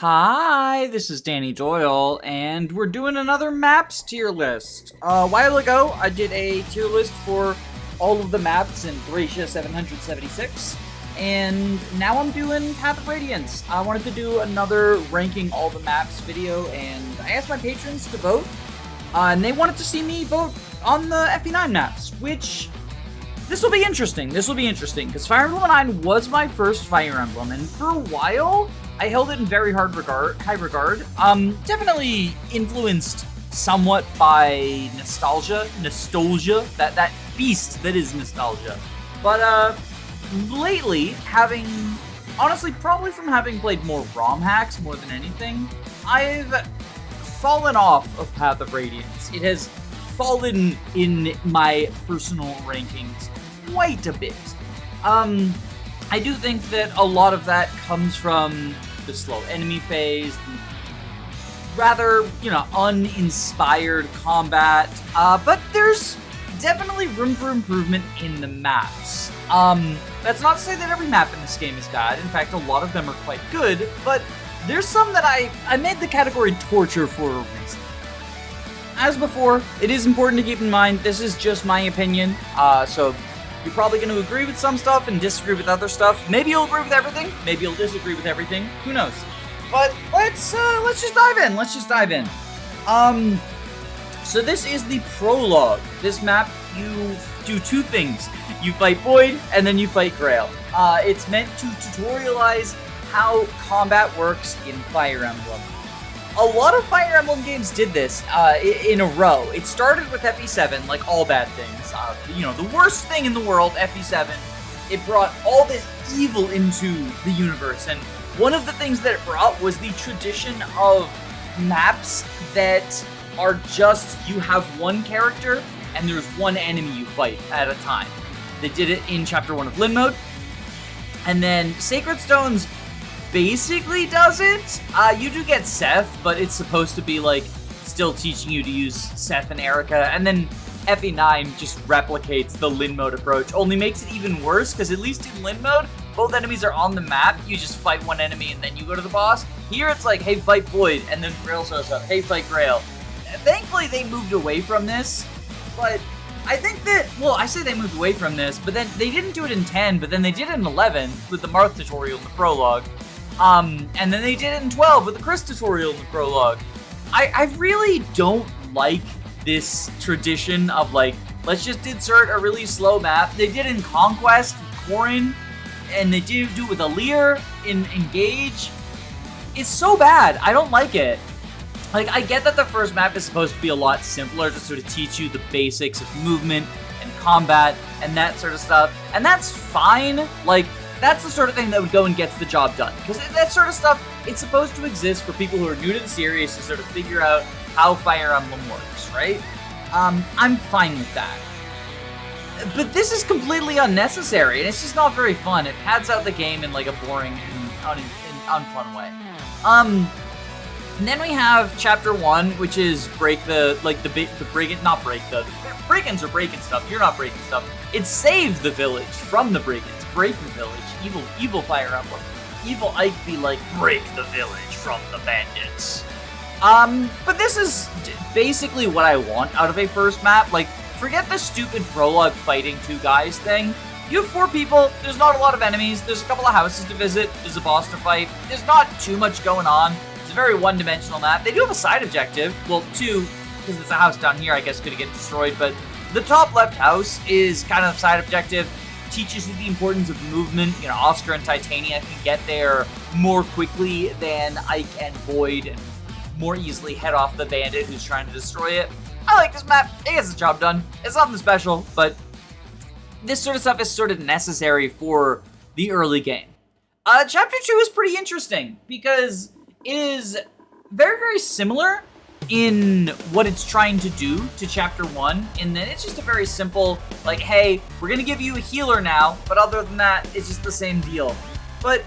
Hi, this is Danny Doyle, and we're doing another maps tier list. A while ago, I did a tier list for all of the maps in Thracia 776, and now I'm doing Path of Radiance. I wanted to do another ranking all the maps video, and I asked my patrons to vote, and they wanted to see me vote on the FE9 maps, which... This will be interesting, because Fire Emblem 9 was my first Fire Emblem, and for a while, I held it in very high regard. Definitely influenced somewhat by nostalgia, that beast that is nostalgia. But, lately, honestly, probably from having played more ROM hacks more than anything, I've fallen off of Path of Radiance. It has fallen in my personal rankings quite a bit. I do think that a lot of that comes from the slow enemy phase, the rather, uninspired combat, but there's definitely room for improvement in the maps. That's not to say that every map in this game is bad. In fact, a lot of them are quite good, but there's some that I made the category torture for a reason. As before, it is important to keep in mind, this is just my opinion, so you're probably going to agree with some stuff and disagree with other stuff. Maybe you'll agree with everything. Maybe you'll disagree with everything. Who knows? But let's just dive in. So this is the prologue. This map, you do two things. You fight Void, and then you fight Grail. It's meant to tutorialize how combat works in Fire Emblem. A lot of Fire Emblem games did this in a row. It started with FE7, like all bad things. The worst thing in the world, FE7. It brought all this evil into the universe, and one of the things that it brought was the tradition of maps that are just, you have one character, and there's one enemy you fight at a time. They did it in Chapter 1 of Lin Mode, and then Sacred Stones basically does it. You do get Seth, but it's supposed to be like still teaching you to use Seth and Erica, and then FE9 just replicates the Lin Mode approach, only makes it even worse, because at least in Lin Mode, both enemies are on the map, you just fight one enemy and then you go to the boss. Here it's like, hey, fight Void, and then Grail shows up, hey, fight Grail. Thankfully they moved away from this, but I think that, I say they moved away from this, but then they didn't do it in 10, but then they did it in 11 with the Marth tutorial in the prologue. And then they did it in 12 with the Chris tutorial in the prologue. I really don't like this tradition of like, let's just insert a really slow map. They did it in Conquest with Corrin, and they did do it with Alir in Engage. It's so bad. I don't like it. Like, I get that the first map is supposed to be a lot simpler to sort of teach you the basics of movement and combat and that sort of stuff, and that's fine. Like, that's the sort of thing that would go and gets the job done. Because that sort of stuff, it's supposed to exist for people who are new to the series to sort of figure out how Fire Emblem works, right? I'm fine with that. But this is completely unnecessary, and it's just not very fun. It pads out the game in like a boring and unfun way. And then we have Chapter 1, which is Break-ins are breaking stuff. You're not breaking stuff. It's Save the Village from the Break-ins. Break the Village. Evil Fire Emblem. Evil Ike be like, break the village from the bandits. But this is basically what I want out of a first map. Like, forget the stupid prologue fighting two guys thing. You have 4 people, there's not a lot of enemies, there's a couple of houses to visit, there's a boss to fight, there's not too much going on. It's a very one-dimensional map. They do have a side objective, well, 2, because there's a house down here I guess could get destroyed, but the top left house is kind of the side objective. Teaches you the importance of movement. Oscar and Titania can get there more quickly than Ike and Void, and more easily head off the bandit who's trying to destroy it. I like this map. It gets the job done. It's nothing special, but this sort of stuff is sort of necessary for the early game. Chapter 2 is pretty interesting because it is very, very similar in what it's trying to do to Chapter 1, in that it's just a very simple, like, hey, we're gonna give you a healer now, but other than that, it's just the same deal. But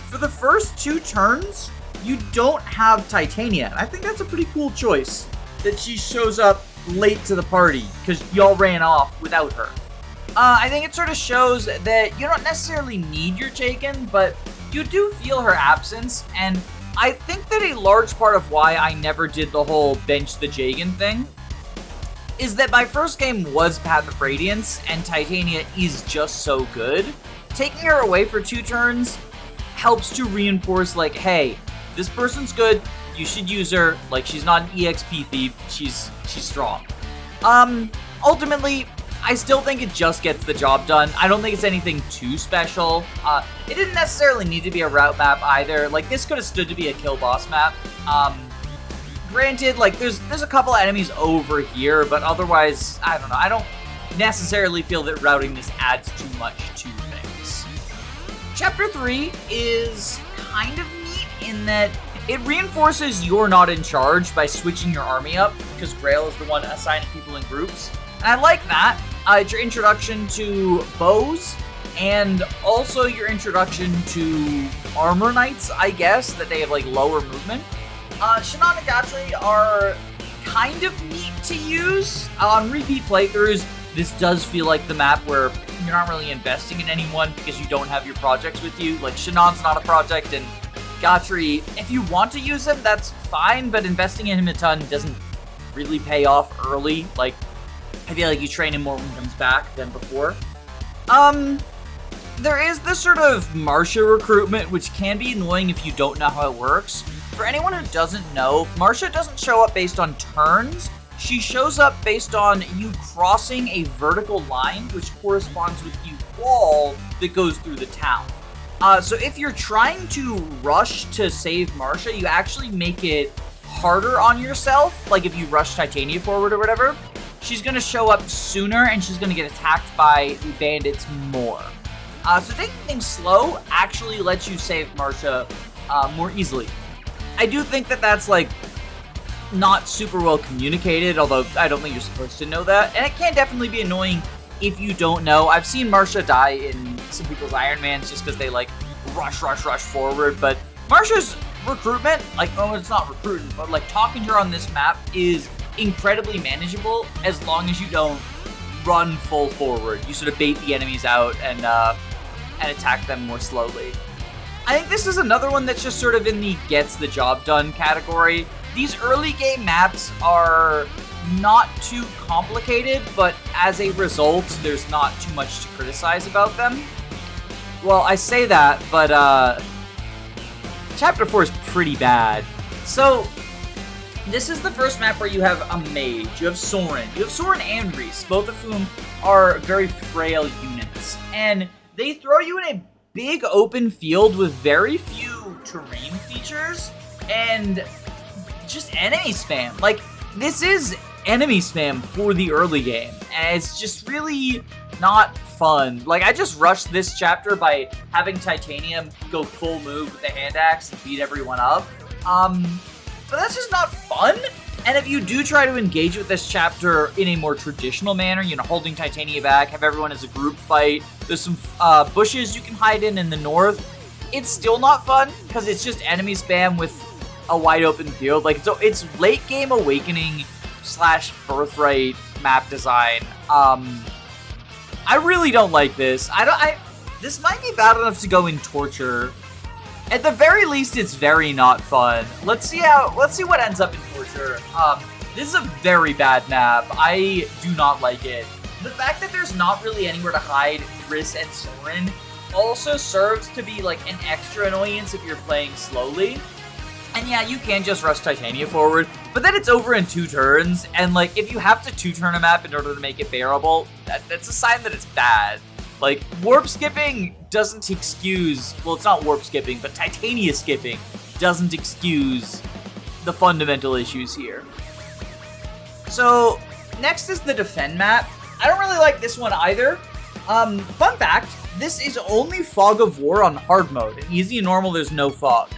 for the first 2 turns, you don't have Titania, and I think that's a pretty cool choice, that she shows up late to the party, because y'all ran off without her. I think it sort of shows that you don't necessarily need your Taken, but you do feel her absence, and I think that a large part of why I never did the whole bench the Jagan thing is that my first game was Path of Radiance, and Titania is just so good. Taking her away for 2 turns helps to reinforce, like, hey, this person's good, you should use her, like, she's not an EXP thief, she's strong. Ultimately, I still think it just gets the job done. I don't think it's anything too special. It didn't necessarily need to be a route map either. Like, this could have stood to be a kill boss map. Granted, like, there's a couple enemies over here, but otherwise, I don't know. I don't necessarily feel that routing this adds too much to things. Chapter 3 is kind of neat in that it reinforces you're not in charge by switching your army up, because Grail is the one assigning people in groups. And I like that. It's your introduction to bows, and also your introduction to armor knights, I guess, that they have, like, lower movement. Shannon and Gatri are kind of neat to use. On repeat playthroughs, this does feel like the map where you're not really investing in anyone because you don't have your projects with you. Like, Shannon's not a project, and Gatri, if you want to use him, that's fine, but investing in him a ton doesn't really pay off early. Like, I feel like you train him more when he comes back than before. There is this sort of Marsha recruitment, which can be annoying if you don't know how it works. For anyone who doesn't know, Marsha doesn't show up based on turns. She shows up based on you crossing a vertical line, which corresponds with the wall that goes through the town. So if you're trying to rush to save Marsha, you actually make it harder on yourself. Like if you rush Titania forward or whatever, she's going to show up sooner and she's going to get attacked by the bandits more. So taking things slow actually lets you save Marsha more easily. I do think that that's, like, not super well communicated, although I don't think you're supposed to know that. And it can definitely be annoying if you don't know. I've seen Marsha die in some people's Ironmans just because they, like, rush forward. But Marsha's recruitment, like, oh, it's not recruiting, but, like, talking to her on this map is incredibly manageable as long as you don't run full forward. You sort of bait the enemies out and attack them more slowly. I think this is another one that's just sort of in the gets the job done category. These early game maps are not too complicated, but as a result, there's not too much to criticize about them. Well, I say that, but Chapter 4 is pretty bad. So, this is the first map where you have a mage, you have Soren. You have Soren and Reese, both of whom are very frail units. And they throw you in a big open field with very few terrain features and just enemy spam. Like, this is enemy spam for the early game, and it's just really not fun. Like, I just rushed this chapter by having Titanium go full move with the hand axe and beat everyone up. But that's just not fun. And if you do try to engage with this chapter in a more traditional manner, you know, holding Titania back, have everyone as a group fight, there's some bushes you can hide in the north, it's still not fun, because it's just enemy spam with a wide open field. Like, so it's late game awakening / birthright map design. I really don't like this. This might be bad enough to go in torture. At the very least, it's very not fun. Let's see what ends up in torture. This is a very bad map. I do not like it. The fact that there's not really anywhere to hide Chris and Soren also serves to be like an extra annoyance if you're playing slowly. And yeah, you can just rush Titania forward, but then it's over in 2 turns, and like if you have to 2-turn a map in order to make it bearable, that's a sign that it's bad. Like, warp skipping doesn't excuse, well, it's not warp skipping, but Titania skipping doesn't excuse the fundamental issues here. So, next is the defend map. I don't really like this one either. Fun fact, this is only Fog of War on hard mode. In easy and normal, there's no fog.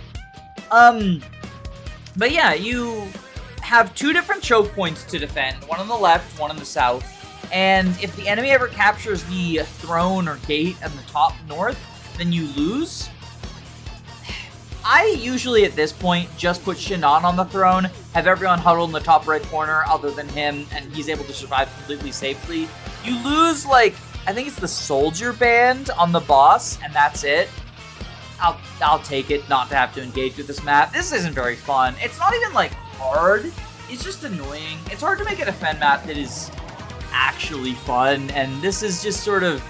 But yeah, you have 2 different choke points to defend, one on the left, one on the south. And if the enemy ever captures the throne or gate in the top north, then you lose. I usually at this point just put Shannon on the throne, have everyone huddled in the top right corner other than him, and he's able to survive completely safely. You lose, like, I think it's the soldier band on the boss, and that's it. I'll take it not to have to engage with this map. This isn't very fun. It's not even like hard. It's just annoying. It's hard to make a defend map that is actually fun, and this is just sort of,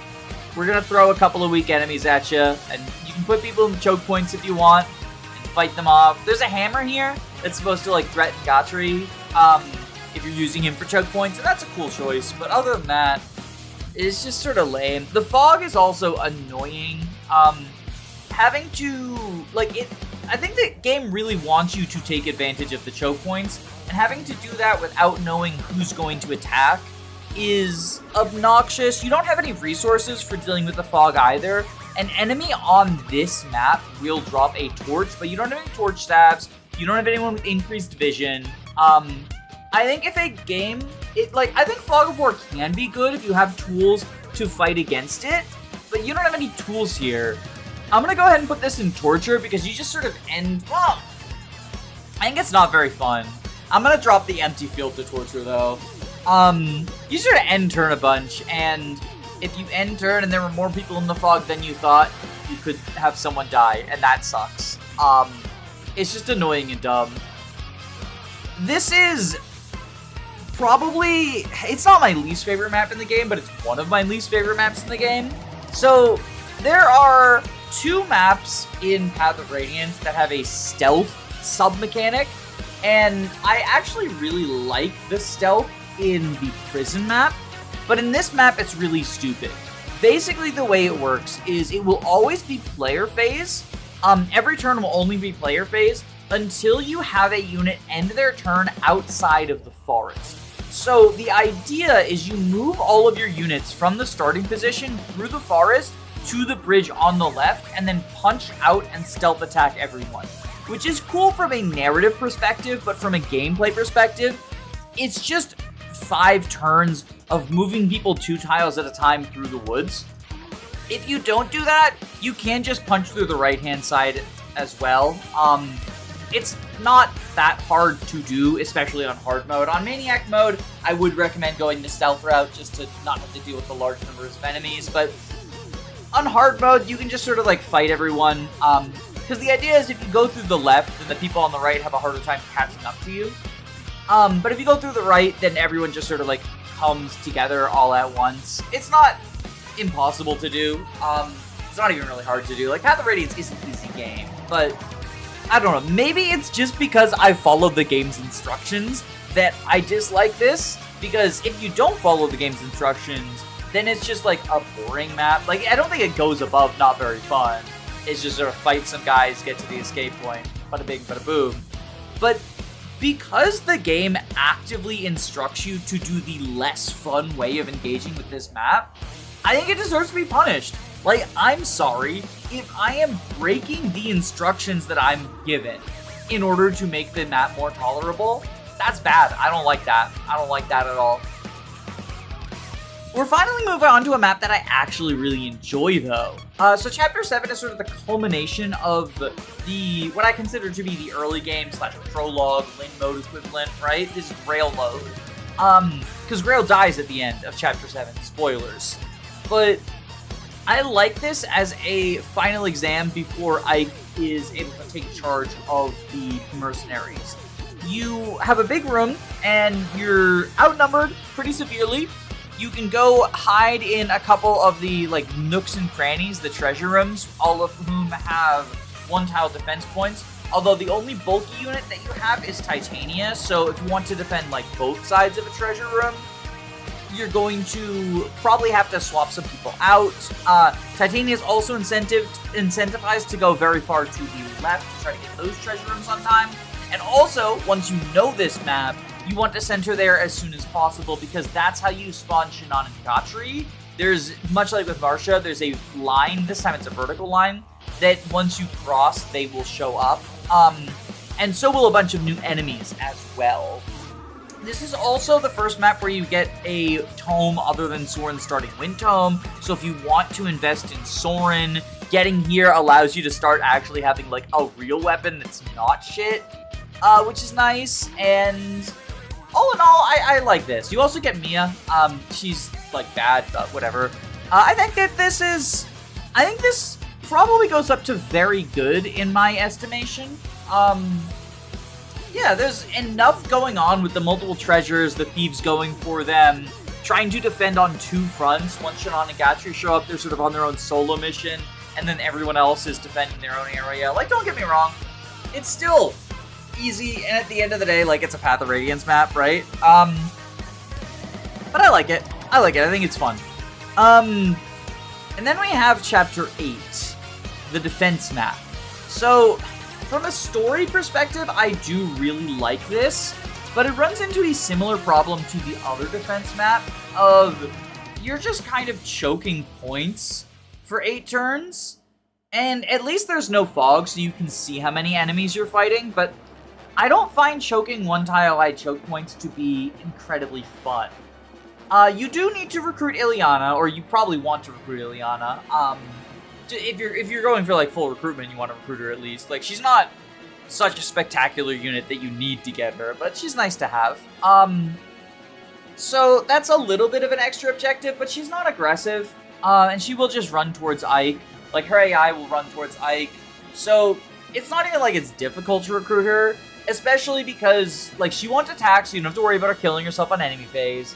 we're gonna throw a couple of weak enemies at you, and you can put people in choke points if you want and fight them off. There's a hammer here that's supposed to like threaten Gatri if you're using him for choke points, and that's a cool choice, but other than that, it's just sort of lame. The fog is also annoying. Having to, like, I think the game really wants you to take advantage of the choke points, and having to do that without knowing who's going to attack is obnoxious. You don't have any resources for dealing with the fog either. An enemy on this map will drop a torch, but you don't have any torch stabs. You don't have anyone with increased vision. I think if a game, I think Fog of War can be good if you have tools to fight against it, but you don't have any tools here. I'm gonna go ahead and put this in torture because you just sort of end, well, I think it's not very fun. I'm gonna drop the empty field to torture though. You sort of end turn a bunch, and if you end turn and there were more people in the fog than you thought, you could have someone die, and that sucks. It's just annoying and dumb. This is probably, it's not my least favorite map in the game, but it's one of my least favorite maps in the game. So, there are 2 maps in Path of Radiance that have a stealth sub-mechanic, and I actually really like the stealth in the prison map, but in this map it's really stupid. Basically the way it works is it will always be player phase. Every turn will only be player phase until you have a unit end their turn outside of the forest. So the idea is you move all of your units from the starting position through the forest to the bridge on the left and then punch out and stealth attack everyone. Which is cool from a narrative perspective, but from a gameplay perspective, it's just 5 turns of moving people 2 tiles at a time through the woods. If you don't do that, you can just punch through the right-hand side as well. It's not that hard to do, especially on hard mode. On Maniac mode, I would recommend going the stealth route just to not have to deal with the large numbers of enemies, but on hard mode, you can just sort of like fight everyone. Because the idea is if you go through the left, then the people on the right have a harder time catching up to you. But if you go through the right, then everyone just sort of like comes together all at once. It's not impossible to do. It's not even really hard to do. Like, Path of Radiance is an easy game, but I don't know. Maybe it's just because I followed the game's instructions that I dislike this, because if you don't follow the game's instructions, then it's just like a boring map. Like, I don't think it goes above not very fun. It's just sort of fight some guys, get to the escape point, bada bing, bada boom. But because the game actively instructs you to do the less fun way of engaging with this map, I think it deserves to be punished. Like, I'm sorry, if I am breaking the instructions that I'm given in order to make the map more tolerable, that's bad. I don't like that. I don't like that at all. We're finally moving on to a map that I actually really enjoy, though. So Chapter 7 is sort of the culmination of the, what I consider to be the early game / prologue, Lin mode equivalent, right? This is Grail mode. Because Grail dies at the end of Chapter 7, spoilers. But I like this as a final exam before Ike is able to take charge of the mercenaries. You have a big room, and you're outnumbered pretty severely. You can go hide in a couple of the like nooks and crannies, the treasure rooms, all of whom have 1-tile defense points. Although the only bulky unit that you have is Titania, so if you want to defend like both sides of a treasure room, you're going to probably have to swap some people out. Titania is also incentivized to go very far to the left to try to get those treasure rooms on time. And also, once you know this map, you want to send her there as soon as possible, because that's how you spawn Shannon and Gatri. There's, much like with Marcia, there's a line, this time it's a vertical line, that once you cross, they will show up. And so will a bunch of new enemies as well. This is also the first map where you get a tome other than Soren's starting Wind Tome, so if you want to invest in Soren, getting here allows you to start actually having like a real weapon that's not shit, which is nice, and all in all, I like this. You also get Mia. She's, like, bad, but whatever. I think this probably goes up to very good in my estimation. Yeah, there's enough going on with the multiple treasures, the thieves going for them, trying to defend on two fronts. Once Shannon and Gatry show up, they're sort of on their own solo mission, and then everyone else is defending their own area. Like, don't get me wrong, it's still easy, and at the end of the day, like, it's a Path of Radiance map, right? But I like it. I think it's fun. And then we have Chapter 8, the defense map. So, from a story perspective, I do really like this, but it runs into a similar problem to the other defense map of you're just kind of choking points for 8 turns, and at least there's no fog, so you can see how many enemies you're fighting, but I don't find choking one-tile-wide choke points to be incredibly fun. You do need to recruit Ileana, or you probably want to recruit Ileana. If you're going for like full recruitment, you want to recruit her at least. Like, she's not such a spectacular unit that you need to get her, but she's nice to have. So that's a little bit of an extra objective, but she's not aggressive, and she will just run towards Ike. Like, her AI will run towards Ike, so it's not even like it's difficult to recruit her, especially because like she won't attack, so you don't have to worry about her killing herself on enemy phase.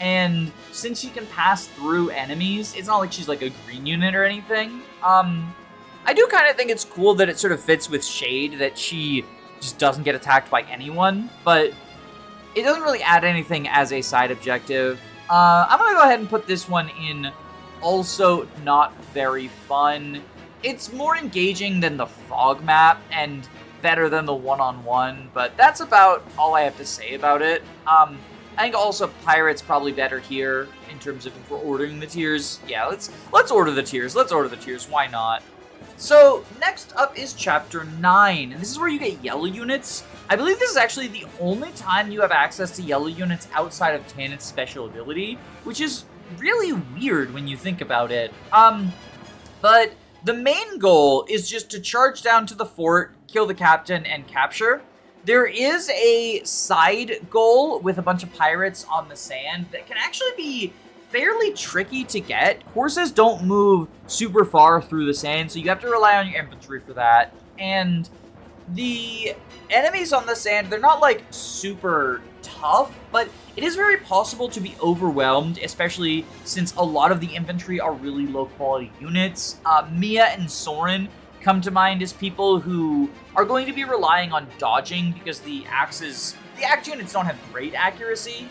And since she can pass through enemies, it's not like she's like a green unit or anything. I do kind of think it's cool that it sort of fits with Shade, that she just doesn't get attacked by anyone, but it doesn't really add anything as a side objective. I'm gonna go ahead and put this one in also not very fun. It's more engaging than the fog map and better than the one-on-one, but that's about all I have to say about it. I think also Pirate's probably better here in terms of if we're ordering the tiers. Yeah, let's order the tiers. Why not? So next up is Chapter 9, and this is where you get yellow units. I believe this is actually the only time you have access to yellow units outside of Tannet's special ability, which is really weird when you think about it. But the main goal is just to charge down to the fort, kill the captain, and capture. There is a side goal with a bunch of pirates on the sand that can actually be fairly tricky to get. Horses don't move super far through the sand, so you have to rely on your infantry for that. And the enemies on the sand, they're not like super tough, but it is very possible to be overwhelmed, especially since a lot of the infantry are really low quality units. Mia and Soren come to mind as people who are going to be relying on dodging because the axe units don't have great accuracy,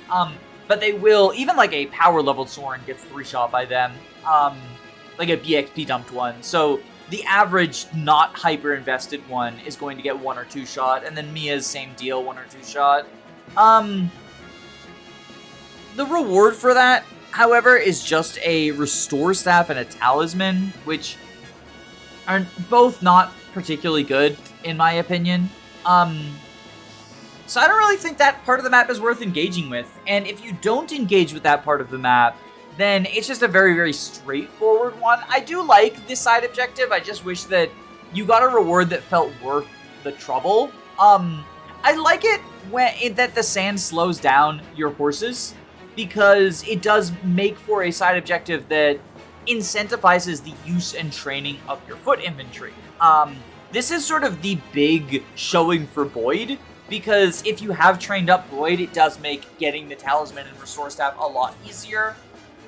but they will, even like a power leveled Soren gets 3-shot by them, like a BXP dumped one. So the average not hyper invested one is going to get 1 or 2 shot, and then Mia's same deal, 1 or 2 shot. The reward for that, however, is just a restore staff and a talisman, which are both not particularly good, in my opinion. So I don't really think that part of the map is worth engaging with. And if you don't engage with that part of the map, then it's just a very, very straightforward one. I do like this side objective. I just wish that you got a reward that felt worth the trouble. I like it that the sand slows down your horses, because it does make for a side objective that incentivizes the use and training of your foot infantry. This is sort of the big showing for Boyd, because if you have trained up Boyd, it does make getting the talisman and restore staff a lot easier.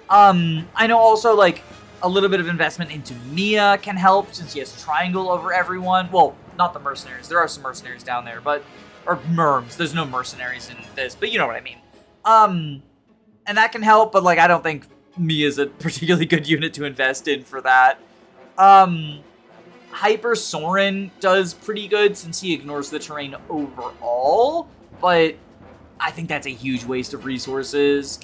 I know also, like, a little bit of investment into Mia can help, since she has triangle over everyone. Well, not the mercenaries. There are some mercenaries down there, but... or merms. There's no mercenaries in this, but you know what I mean. And that can help, but, like, I don't think Mia's a particularly good unit to invest in for that. Hyper Soren does pretty good since he ignores the terrain overall, but I think that's a huge waste of resources.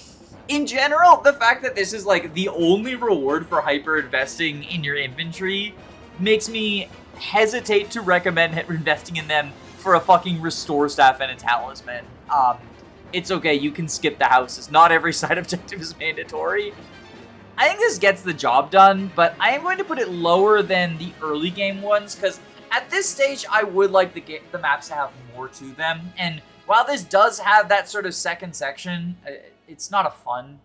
In general, the fact that this is like the only reward for hyper investing in your infantry makes me hesitate to recommend investing in them for a fucking restore staff and a talisman. It's okay, you can skip the houses. Not every side objective is mandatory. I think this gets the job done, but I am going to put it lower than the early game ones, because at this stage, I would like the maps to have more to them. And while this does have that sort of second section, it's not a fun.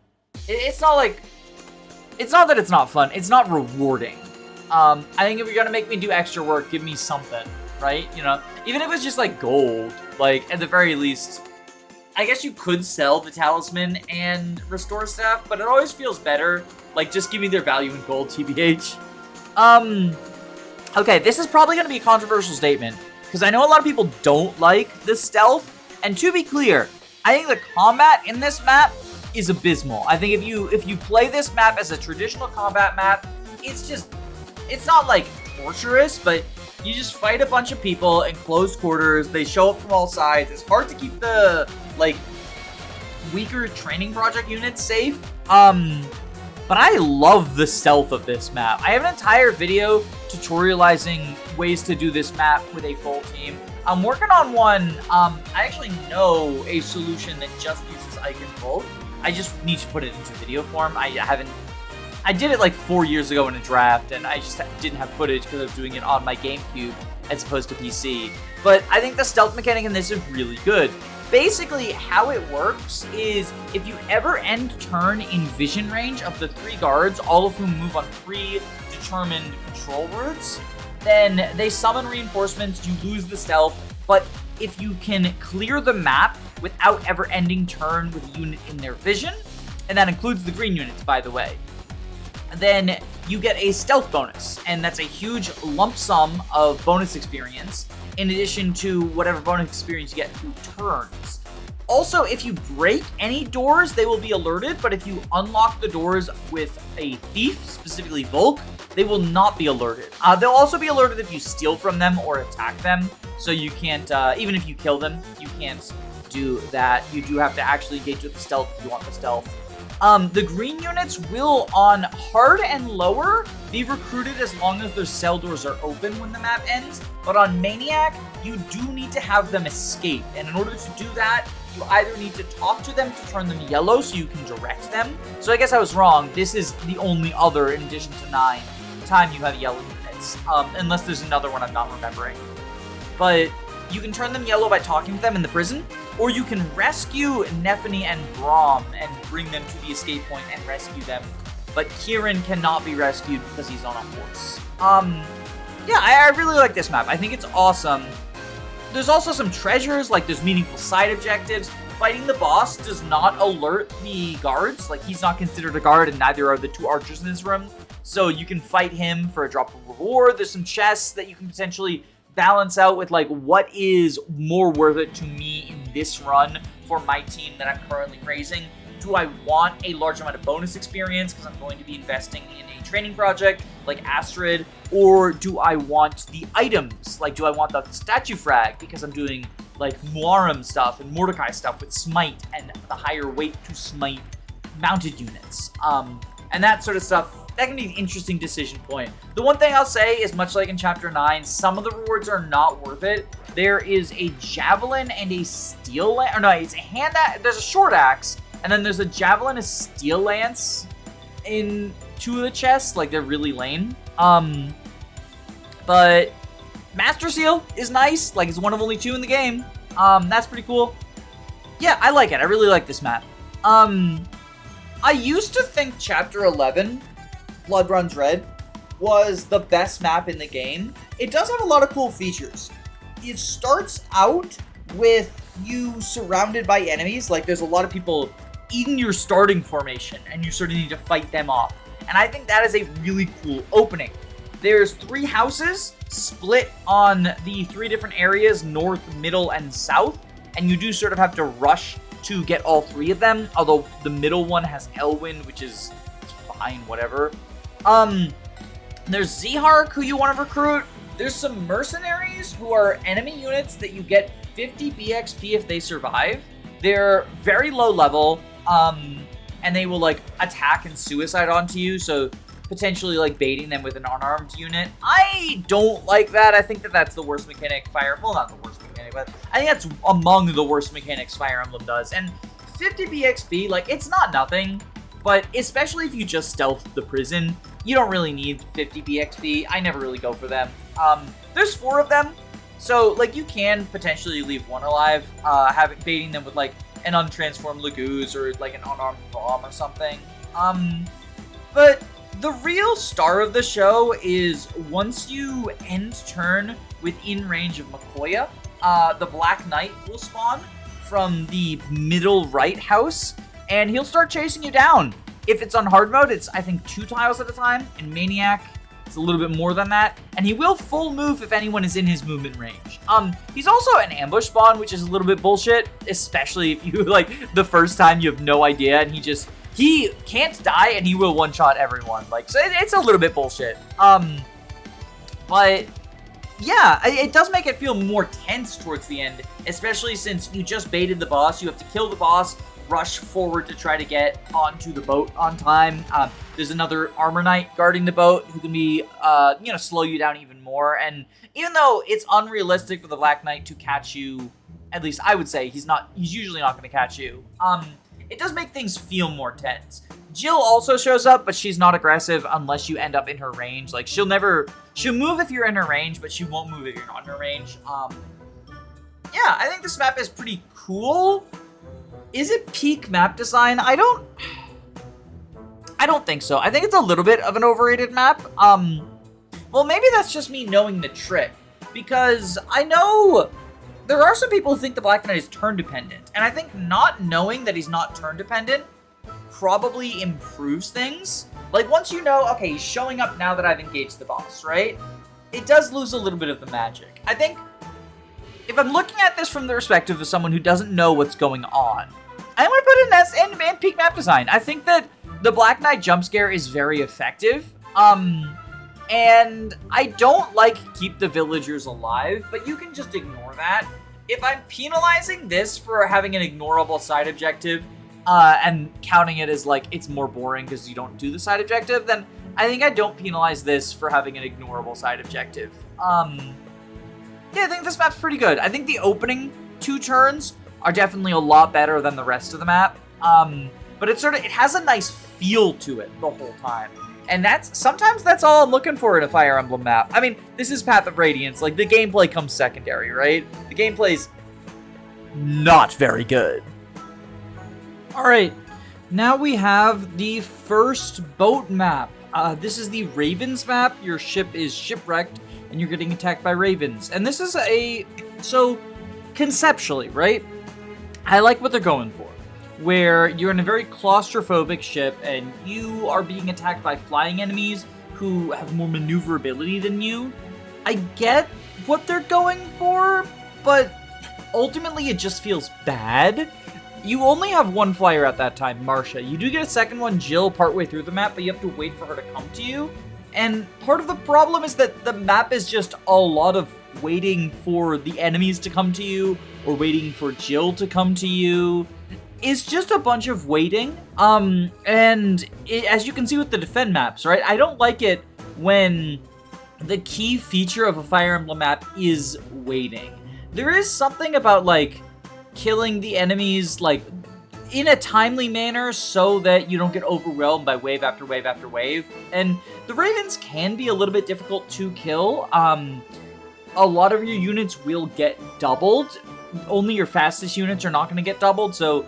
It's not that it's not fun. It's not rewarding. I think if you're gonna make me do extra work, give me something, right? You know, even if it's just like gold, like at the very least, I guess you could sell the talisman and restore staff, but it always feels better. Like, just give me their value in gold, TBH. Okay, this is probably gonna be a controversial statement, because I know a lot of people don't like the stealth, and to be clear, I think the combat in this map is abysmal. I think if you play this map as a traditional combat map, it's not like torturous, but you just fight a bunch of people in close quarters. They show up from all sides. It's hard to keep the like weaker training project units safe. But I love the stealth of this map. I have an entire video tutorializing ways to do this map with a full team. I'm working on one. I actually know a solution that just uses Icon Volt. I just need to put it into video form. I did it like 4 years ago in a draft, and I just didn't have footage because I was doing it on my GameCube as opposed to PC. But I think the stealth mechanic in this is really good. Basically, how it works is if you ever end turn in vision range of the 3 guards, all of whom move on predetermined patrol routes, then they summon reinforcements, you lose the stealth, but if you can clear the map without ever ending turn with a unit in their vision, and that includes the green units, by the way, then you get a stealth bonus, and that's a huge lump sum of bonus experience, in addition to whatever bonus experience you get through turns. Also, if you break any doors, they will be alerted, but if you unlock the doors with a thief, specifically Volk, they will not be alerted. They'll also be alerted if you steal from them or attack them, so you can't, even if you kill them, you can't do that. You do have to actually engage with the stealth if you want the stealth. The green units will, on hard and lower, be recruited as long as their cell doors are open when the map ends, but on Maniac, you do need to have them escape, and in order to do that, you either need to talk to them to turn them yellow so you can direct them. So I guess I was wrong. This is the only other, in addition to 9, time you have yellow units, unless there's another one I'm not remembering. But you can turn them yellow by talking to them in the prison, or you can rescue Nephany and Braum and bring them to the escape point and rescue them. But Kieran cannot be rescued because he's on a horse. Yeah, I really like this map. I think it's awesome. There's also some treasures, like there's meaningful side objectives. Fighting the boss does not alert the guards. Like, he's not considered a guard, and neither are the 2 archers in this room. So you can fight him for a drop of reward. There's some chests that you can potentially balance out with, like, what is more worth it to me in this run for my team that I'm currently raising. Do I want a large amount of bonus experience because I'm going to be investing in a training project like Astrid, or do I want the items? Like, do I want the statue frag because I'm doing like Muaram stuff and Mordecai stuff with smite and the higher weight to smite mounted units, and that sort of stuff. That can be an interesting decision point. The one thing I'll say is, much like in Chapter 9, some of the rewards are not worth it. There is a javelin and a steel lance, or no, it's a hand axe, there's a short axe, and then there's a javelin and a steel lance in 2 of the chests. Like, they're really lame. But Master Seal is nice. Like, it's one of only 2 in the game. That's pretty cool. Yeah, I like it. I really like this map. I used to think Chapter 11, Blood Runs Red, was the best map in the game. It does have a lot of cool features. It starts out with you surrounded by enemies. Like, there's a lot of people in your starting formation, and you sort of need to fight them off. And I think that is a really cool opening. There's 3 houses split on the 3 different areas, north, middle, and south, and you do sort of have to rush to get all 3 of them, although the middle one has Elwyn, which is fine, whatever. There's Zehark, who you want to recruit. There's some mercenaries who are enemy units that you get 50 BXP if they survive. They're very low level, and they will, like, attack and suicide onto you, so potentially, like, baiting them with an unarmed unit. I don't like that. I think that that's the worst mechanic well, not the worst mechanic, but I think that's among the worst mechanics Fire Emblem does. And 50 BXP, like, it's not nothing, but especially if you just stealth the prison, you don't really need 50 BXP. I never really go for them. There's 4 of them, so, like, you can potentially leave one alive, baiting them with, like, an untransformed Laguz or, like, an unarmed bomb or something. But The real star of the show is once you end turn within range of Makoya, the Black Knight will spawn from the middle right house, and he'll start chasing you down. If it's on hard mode, it's, I think, 2 tiles at a time. In Maniac, it's a little bit more than that. And he will full move if anyone is in his movement range. He's also an ambush spawn, which is a little bit bullshit, especially if you, like, the first time you have no idea, and he can't die, and he will one-shot everyone. Like, so it's a little bit bullshit. But yeah, it does make it feel more tense towards the end, especially since you just baited the boss. You have to kill the boss, rush forward to try to get onto the boat on time. There's another armor knight guarding the boat who can be, slow you down even more. And even though it's unrealistic for the Black Knight to catch you, at least I would say he's usually not going to catch you. It does make things feel more tense. Jill also shows up, but she's not aggressive unless you end up in her range. Like, she'll move if you're in her range, but she won't move if you're not in her range. Yeah, I think this map is pretty cool. Is it peak map design? I don't think so. I think it's a little bit of an overrated map. Well, maybe that's just me knowing the trick, because I know there are some people who think the Black Knight is turn dependent, and I think not knowing that he's not turn dependent probably improves things. Like, once you know, okay, he's showing up now that I've engaged the boss, right? It does lose a little bit of the magic. I think if I'm looking at this from the perspective of someone who doesn't know what's going on, I'm going to put in S and peak map design. I think that the Black Knight jump scare is very effective. And I don't like keep the villagers alive, but you can just ignore that. If I'm penalizing this for having an ignorable side objective, and counting it as, like, it's more boring because you don't do the side objective, then I think I don't penalize this for having an ignorable side objective. Yeah, I think this map's pretty good. I think the opening 2 turns are definitely a lot better than the rest of the map. But it has a nice feel to it the whole time. And sometimes that's all I'm looking for in a Fire Emblem map. I mean, this is Path of Radiance. Like, the gameplay comes secondary, right? The gameplay's not very good. Alright, now we have the first boat map. This is the Ravens map. Your ship is shipwrecked, and you're getting attacked by ravens. And this is so, conceptually, right? I like what they're going for, where you're in a very claustrophobic ship, and you are being attacked by flying enemies who have more maneuverability than you. I get what they're going for, but ultimately it just feels bad. You only have one flyer at that time, Marcia. You do get a second one, Jill, partway through the map, but you have to wait for her to come to you. And part of the problem is that the map is just a lot of waiting for the enemies to come to you, or waiting for Jill to come to you. It's just a bunch of waiting. As you can see with the defend maps, right? I don't like it when the key feature of a Fire Emblem map is waiting. There is something about, like, killing the enemies, like, in a timely manner so that you don't get overwhelmed by wave after wave after wave. And the ravens can be a little bit difficult to kill. A lot of your units will get doubled. Only your fastest units are not going to get doubled, so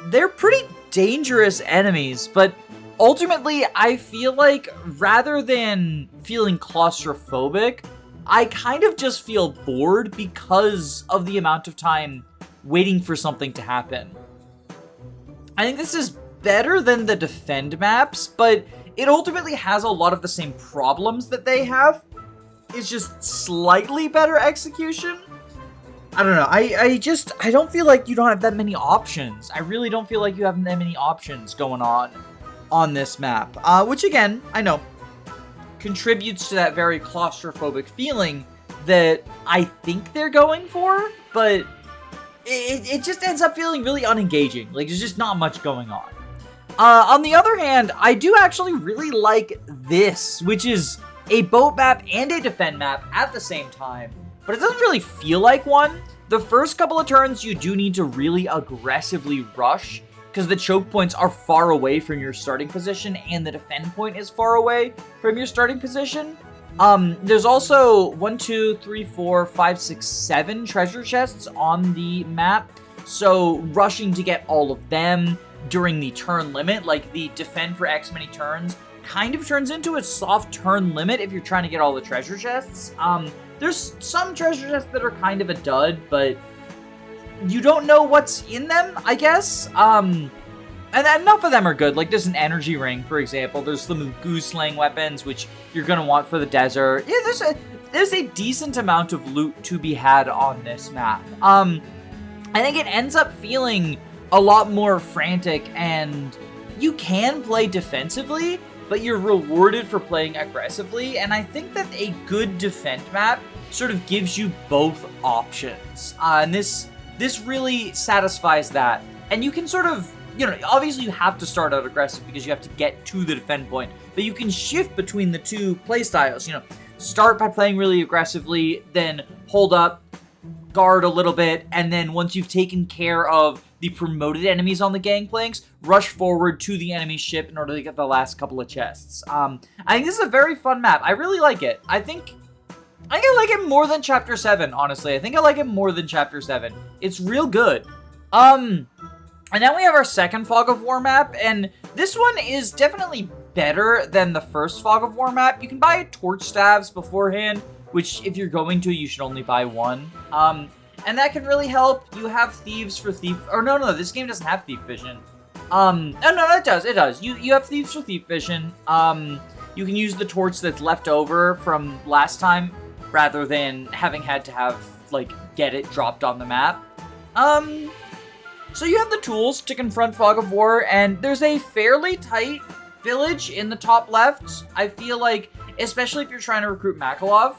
they're pretty dangerous enemies. But ultimately, I feel like rather than feeling claustrophobic, I kind of just feel bored because of the amount of time waiting for something to happen. I think this is better than the defend maps, but it ultimately has a lot of the same problems that they have. It's just slightly better execution. I don't know. I don't feel like you don't have that many options. I really don't feel like you have that many options going on this map. Which, again, I know contributes to that very claustrophobic feeling that I think they're going for, but it just ends up feeling really unengaging. Like, there's just not much going on. On the other hand, I do actually really like this, which is a boat map and a defend map at the same time, but it doesn't really feel like one. The first couple of turns, you do need to really aggressively rush, because the choke points are far away from your starting position, and the defend point is far away from your starting position. There's also 1, 2, 3, 4, 5, 6, 7 treasure chests on the map, so rushing to get all of them during the turn limit, like the defend for X many turns, kind of turns into a soft turn limit if you're trying to get all the treasure chests. There's some treasure chests that are kind of a dud, but you don't know what's in them, I guess. And enough of them are good. Like, there's an energy ring, for example. There's some goose-slaying weapons, which you're going to want for the desert. Yeah, there's a decent amount of loot to be had on this map. I think it ends up feeling a lot more frantic, and you can play defensively, but you're rewarded for playing aggressively, and I think that a good defend map sort of gives you both options. And this really satisfies that. And you can sort of, obviously you have to start out aggressive because you have to get to the defend point, but you can shift between the two playstyles. Start by playing really aggressively, then hold up, guard a little bit, and then once you've taken care of the promoted enemies on the gangplanks, rush forward to the enemy ship in order to get the last couple of chests. I think this is a very fun map. I really like it. I think I like it more than Chapter 7, honestly. I think I like it more than Chapter 7. It's real good. And now we have our second Fog of War map, and this one is definitely better than the first Fog of War map. You can buy torch staves beforehand, which if you're going to, you should only buy one. And that can really help. You have thieves for thief, or no, this game doesn't have thief vision. No, it does. You have thieves for thief vision. You can use the torch that's left over from last time, rather than having had to have, get it dropped on the map. So you have the tools to confront Fog of War, and there's a fairly tight village in the top left. I feel like, especially if you're trying to recruit Makalov,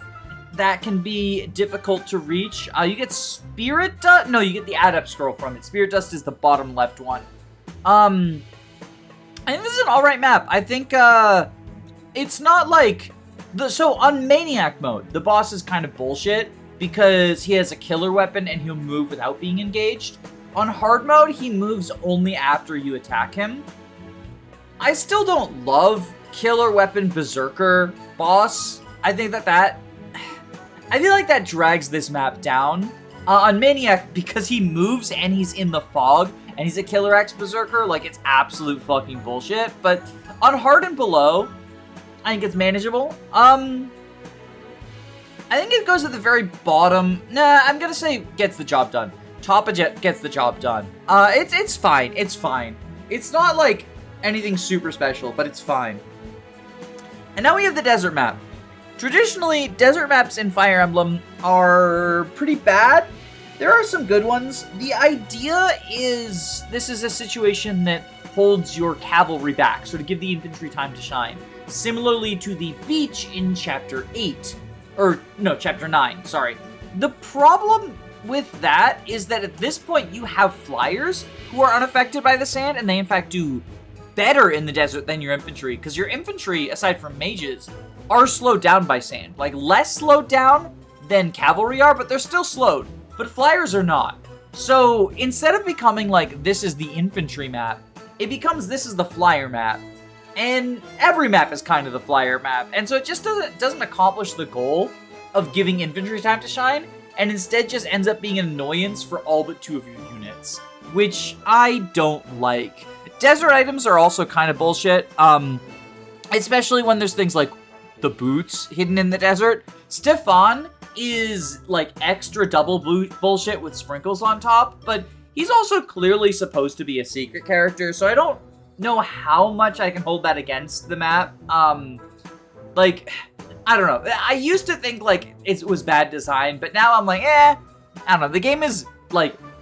that can be difficult to reach. You get Spirit Dust. No, you get the Adept Scroll from it. Spirit Dust is the bottom left one. I think this is an alright map. I think, it's not like... So, on Maniac mode, the boss is kind of bullshit because he has a killer weapon and he'll move without being engaged. On hard mode, he moves only after you attack him. I still don't love killer weapon Berserker boss. I think I feel like that drags this map down. On Maniac, because he moves and he's in the fog, and he's a Killer X Berserker, it's absolute fucking bullshit. But on hard and below, I think it's manageable. I think it goes at the very bottom. Nah, I'm gonna say gets the job done. Top of Jet gets the job done. It's fine. It's fine. It's not like anything super special, but it's fine. And now we have the desert map. Traditionally, desert maps in Fire Emblem are pretty bad. There are some good ones. The idea is this is a situation that holds your cavalry back, so to give the infantry time to shine. Similarly to the beach in Chapter 8. Or, no, Chapter 9, sorry. The problem with that is that at this point you have flyers who are unaffected by the sand, and they in fact do better in the desert than your infantry, because your infantry, aside from mages, are slowed down by sand. Less slowed down than cavalry are, but they're still slowed. But flyers are not. So instead of becoming this is the infantry map, it becomes this is the flyer map. And every map is kind of the flyer map. And so it just doesn't accomplish the goal of giving infantry time to shine, and instead just ends up being an annoyance for all but two of your units, which I don't like. Desert items are also kind of bullshit, especially when there's things like the boots hidden in the desert. Stefan is extra double bullshit with sprinkles on top, but he's also clearly supposed to be a secret character, so I don't know how much I can hold that against the map. I don't know. I used to think it was bad design, but now I'm I don't know. The game is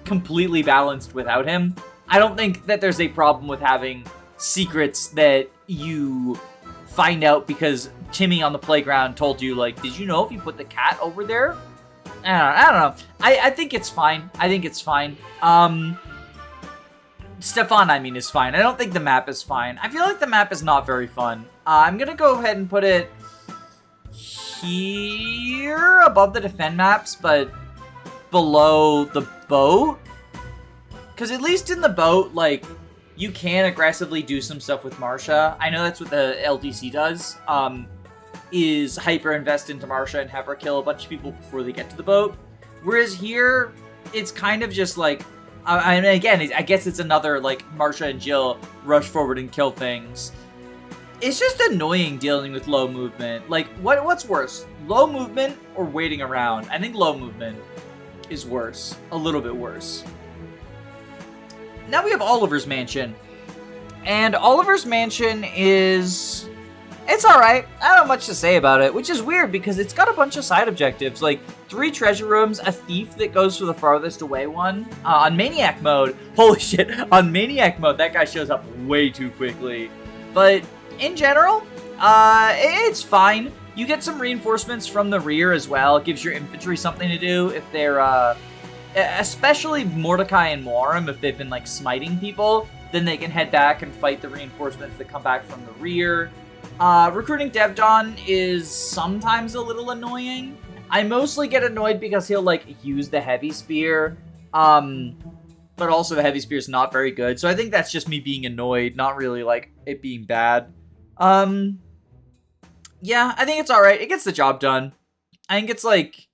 completely balanced without him. I don't think that there's a problem with having secrets that you find out because Timmy on the playground told you, did you know if you put the cat over there? I don't know. I think it's fine. Stefan, is fine. I don't think the map is fine. I feel like the map is not very fun. I'm gonna go ahead and put it here above the defend maps, but below the boat. Because at least in the boat, you can aggressively do some stuff with Marcia. I know that's what the LDC does, is hyper-invest into Marcia and have her kill a bunch of people before they get to the boat. Whereas here, it's kind of just and again, I guess it's another, Marcia and Jill rush forward and kill things. It's just annoying dealing with low movement. Like, what's worse? Low movement or waiting around? I think low movement is worse. A little bit worse. Now we have Oliver's Mansion. And Oliver's Mansion is... It's alright. I don't have much to say about it, which is weird because it's got a bunch of side objectives, like 3 treasure rooms, a thief that goes for the farthest away one. On Maniac mode, holy shit, on Maniac mode, that guy shows up way too quickly. But in general, it's fine. You get some reinforcements from the rear as well. It gives your infantry something to do if they're, especially Mordecai and Moram, if they've been, like, smiting people, then they can head back and fight the reinforcements that come back from the rear. Recruiting Devdon is sometimes a little annoying. I mostly get annoyed because he'll, like, use the heavy spear, but also the heavy spear is not very good, so I think that's just me being annoyed, not really, like, it being bad. Yeah, I think it's alright. It gets the job done. I think it's, like,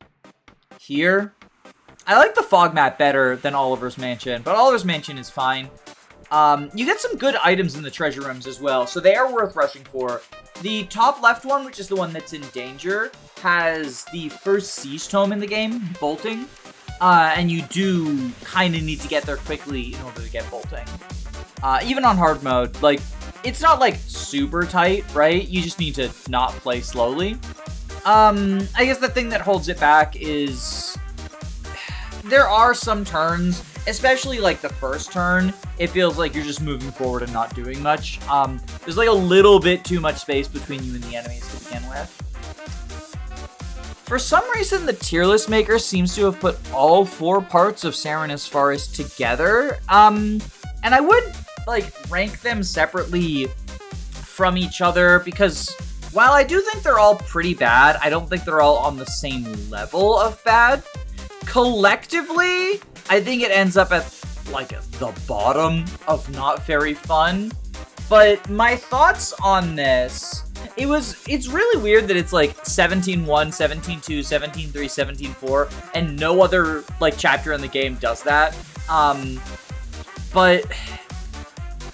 here. I like the fog map better than Oliver's Mansion, but Oliver's Mansion is fine. You get some good items in the treasure rooms as well, so they are worth rushing for. The top left one, which is the one that's in danger, has the first siege tome in the game, bolting. And you do kind of need to get there quickly in order to get bolting. Even on hard mode, like, it's not, like, super tight, right? You just need to not play slowly. I guess the thing that holds it back is... There are some turns, especially, like, the first turn, it feels like you're just moving forward and not doing much. There's, like, a little bit too much space between you and the enemies to begin with. For some reason, the tier list maker seems to have put all 4 parts of Serenus Forest together. And I would, like, rank them separately from each other because while I do think they're all pretty bad, I don't think they're all on the same level of bad. Collectively, I think it ends up at, like, the bottom of not very fun. But my thoughts on this, it's really weird that it's, like, 17.1, 17.2, 17.3, 17.4, and no other, like, chapter in the game does that. But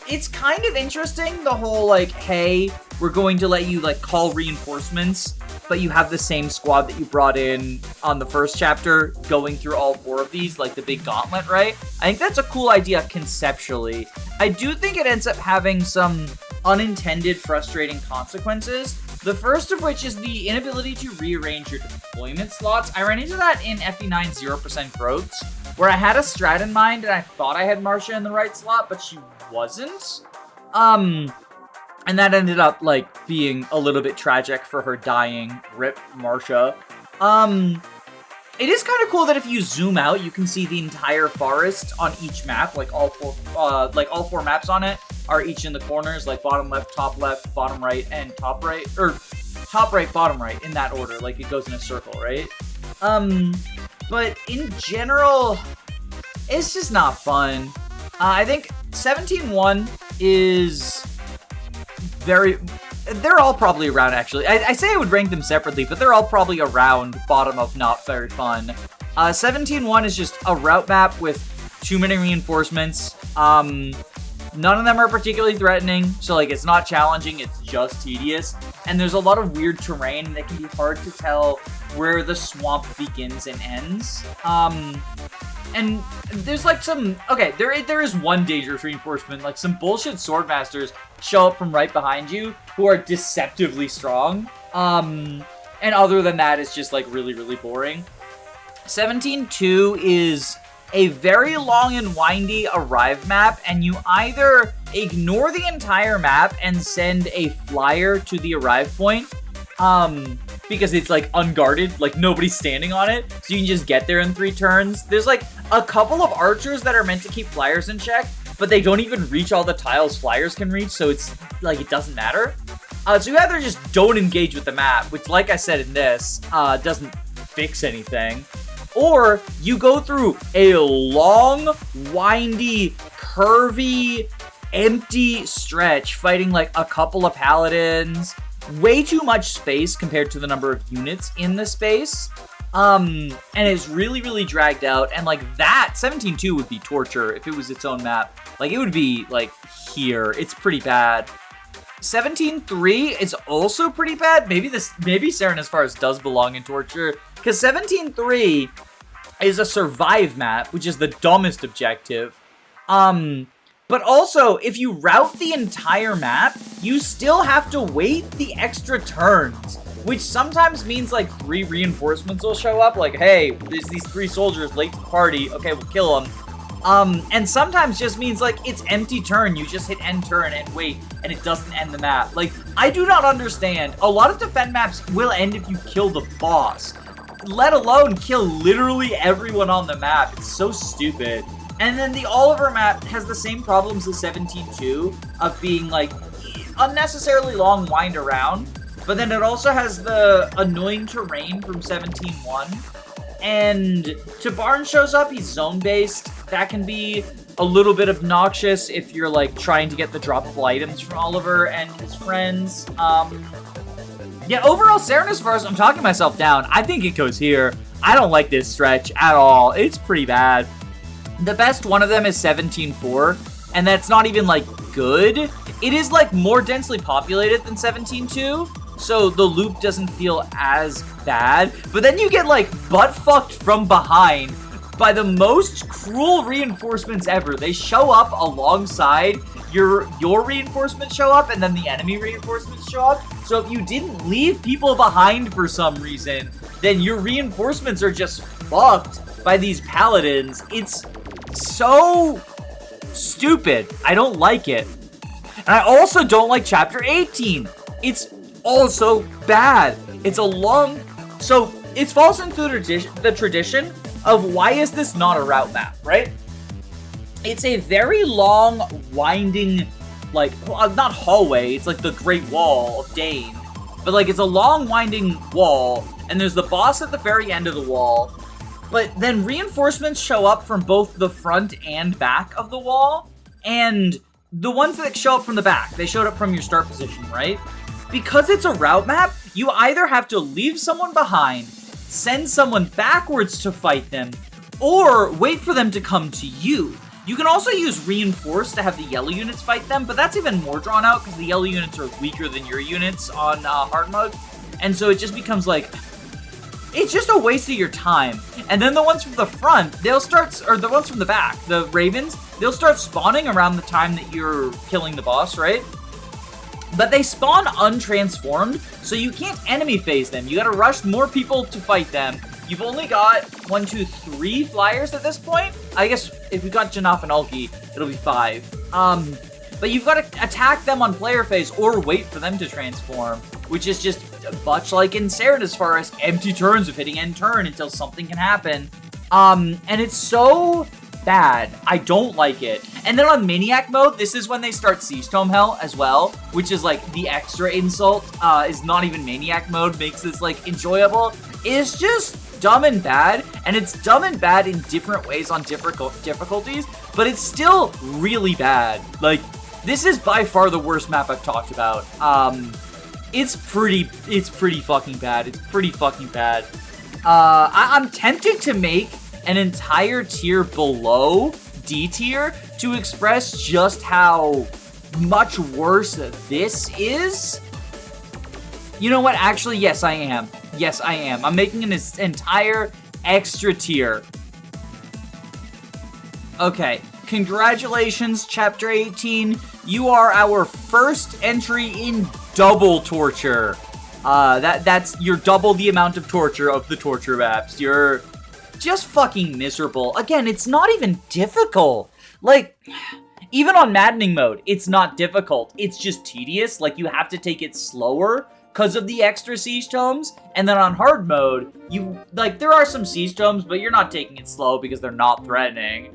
it's kind of interesting, the whole, like, hey, we're going to let you, like, call reinforcements, but you have the same squad that you brought in on the first chapter going through all 4 of these, like the big gauntlet, right? I think that's a cool idea conceptually. I do think it ends up having some unintended frustrating consequences. The first of which is the inability to rearrange your deployment slots. I ran into that in FE9 0% growths, where I had a strat in mind and I thought I had Marcia in the right slot, but she wasn't. And that ended up, like, being a little bit tragic for her dying. RIP Marcia. It is kind of cool that if you zoom out, you can see the entire forest on each map, like all 4 maps on it are each in the corners, like bottom left, bottom right, and top right, or top right, bottom right, in that order, like it goes in a circle, right? But in general, it's just not fun. I think 17.1 is they're all probably around, actually. I say I would rank them separately, but they're all probably around bottom of not very fun. 17.1 is just a route map with too many reinforcements. None of them are particularly threatening, so, like, it's not challenging, it's just tedious. And there's a lot of weird terrain, and it can be hard to tell where the swamp begins and ends. And there's, like, there is one dangerous reinforcement, like, some bullshit swordmasters show up from right behind you who are deceptively strong. And other than that, it's just, like, really, really boring. 17.2 is a very long and windy arrive map, and you either ignore the entire map and send a flyer to the arrive point, because it's, like, unguarded, like, nobody's standing on it, so you can just get there in 3 turns. There's, like, a couple of archers that are meant to keep flyers in check, but they don't even reach all the tiles flyers can reach, so it's, like, it doesn't matter. So you either just don't engage with the map, which, like I said in this, doesn't fix anything, or you go through a long, windy, curvy, empty stretch fighting, like, a couple of paladins, way too much space compared to the number of units in the space, and it's really, really dragged out, and, like, that, 17.2 would be torture if it was its own map. Like, it would be, like, here. It's pretty bad. 17-3 is also pretty bad. Maybe Saren as far as does belong in Torture, because 17-3 is a survive map, which is the dumbest objective. But also, if you route the entire map, you still have to wait the extra turns, which sometimes means like 3 reinforcements will show up, like, hey, there's these 3 soldiers late to the party, okay, we'll kill them. And sometimes just means like it's empty turn, you just hit end turn and wait, and it doesn't end the map. Like, I do not understand. A lot of defend maps will end if you kill the boss, let alone kill literally everyone on the map. It's so stupid. And then the Oliver map has the same problems as 17-2 of being like unnecessarily long wind around, but then it also has the annoying terrain from 17-1. And Tabarn shows up, he's zone-based. That can be a little bit obnoxious if you're like trying to get the droppable items from Oliver and his friends. Yeah, overall, Saren, as far as I'm talking myself down, I think it goes here. I don't like this stretch at all. It's pretty bad. The best one of them is 17-4, and that's not even, like, good. It is, like, more densely populated than 17-2, so the loop doesn't feel as bad. But then you get, like, butt-fucked from behind by the most cruel reinforcements ever. They show up alongside your reinforcements show up, and then the enemy reinforcements show up. So if you didn't leave people behind for some reason, then your reinforcements are just fucked by these paladins. It's so stupid. I don't like it. And I also don't like Chapter 18. It's also bad. It's a long... So, it falls into the tradition of why is this not a route map, right? It's a very long, winding, like, not hallway, it's like the Great Wall of Dane. But, like, it's a long, winding wall, and there's the boss at the very end of the wall. But then reinforcements show up from both the front and back of the wall, and the ones that show up from the back, they showed up from your start position, right? Because it's a route map, you either have to leave someone behind, send someone backwards to fight them, or wait for them to come to you. You can also use Reinforce to have the yellow units fight them, but that's even more drawn out because the yellow units are weaker than your units on hard mode, and so it just becomes like, it's just a waste of your time. And then the ones from the front, they'll start, or the ones from the back, the Ravens, they'll start spawning around the time that you're killing the boss, right? But they spawn untransformed, so you can't enemy phase them. You gotta rush more people to fight them. You've only got 1, 2, 3 flyers at this point. I guess if we got Janaf and Ulki, it'll be 5. But you've got to attack them on player phase or wait for them to transform, which is just much like in Saren as far as empty turns of hitting end turn until something can happen. And it's so bad. I don't like it. And then on Maniac mode, this is when they start Siege Tome Hell as well, which is like the extra insult, is not even Maniac mode, makes this like enjoyable. It's just dumb and bad, and it's dumb and bad in different ways on difficulties, but it's still really bad. Like, this is by far the worst map I've talked about. It's pretty fucking bad. It's pretty fucking bad. I'm tempted to make an entire tier below D tier to express just how much worse this is. You know what? Actually, yes, I am. Yes, I am. I'm making an entire extra tier. Okay. Congratulations, Chapter 18. You are our first entry in double torture. You're double the amount of torture of the torture maps. You're just fucking miserable. Again, it's not even difficult. Like, even on maddening mode, it's not difficult. It's just tedious. Like, you have to take it slower because of the extra siege tomes. And then on hard mode, there are some siege tomes, but you're not taking it slow because they're not threatening.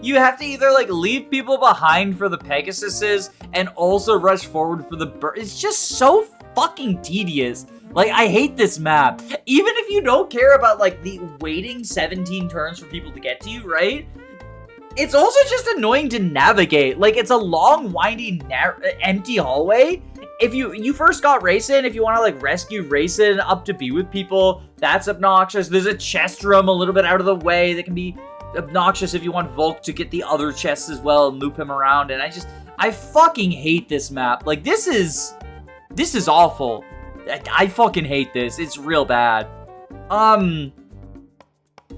You have to either, like, leave people behind for the Pegasuses and also rush forward for the It's just so fucking tedious. Like, I hate this map. Even if you don't care about, like, the waiting 17 turns for people to get to you, right? It's also just annoying to navigate. Like, it's a long, windy, empty hallway. If you first got Racin, if you want to, like, rescue Racin up to be with people, that's obnoxious. There's a chest room a little bit out of the way that can be obnoxious if you want Volk to get the other chests as well and loop him around, and I fucking hate this map. Like, this is awful. I fucking hate this. It's real bad.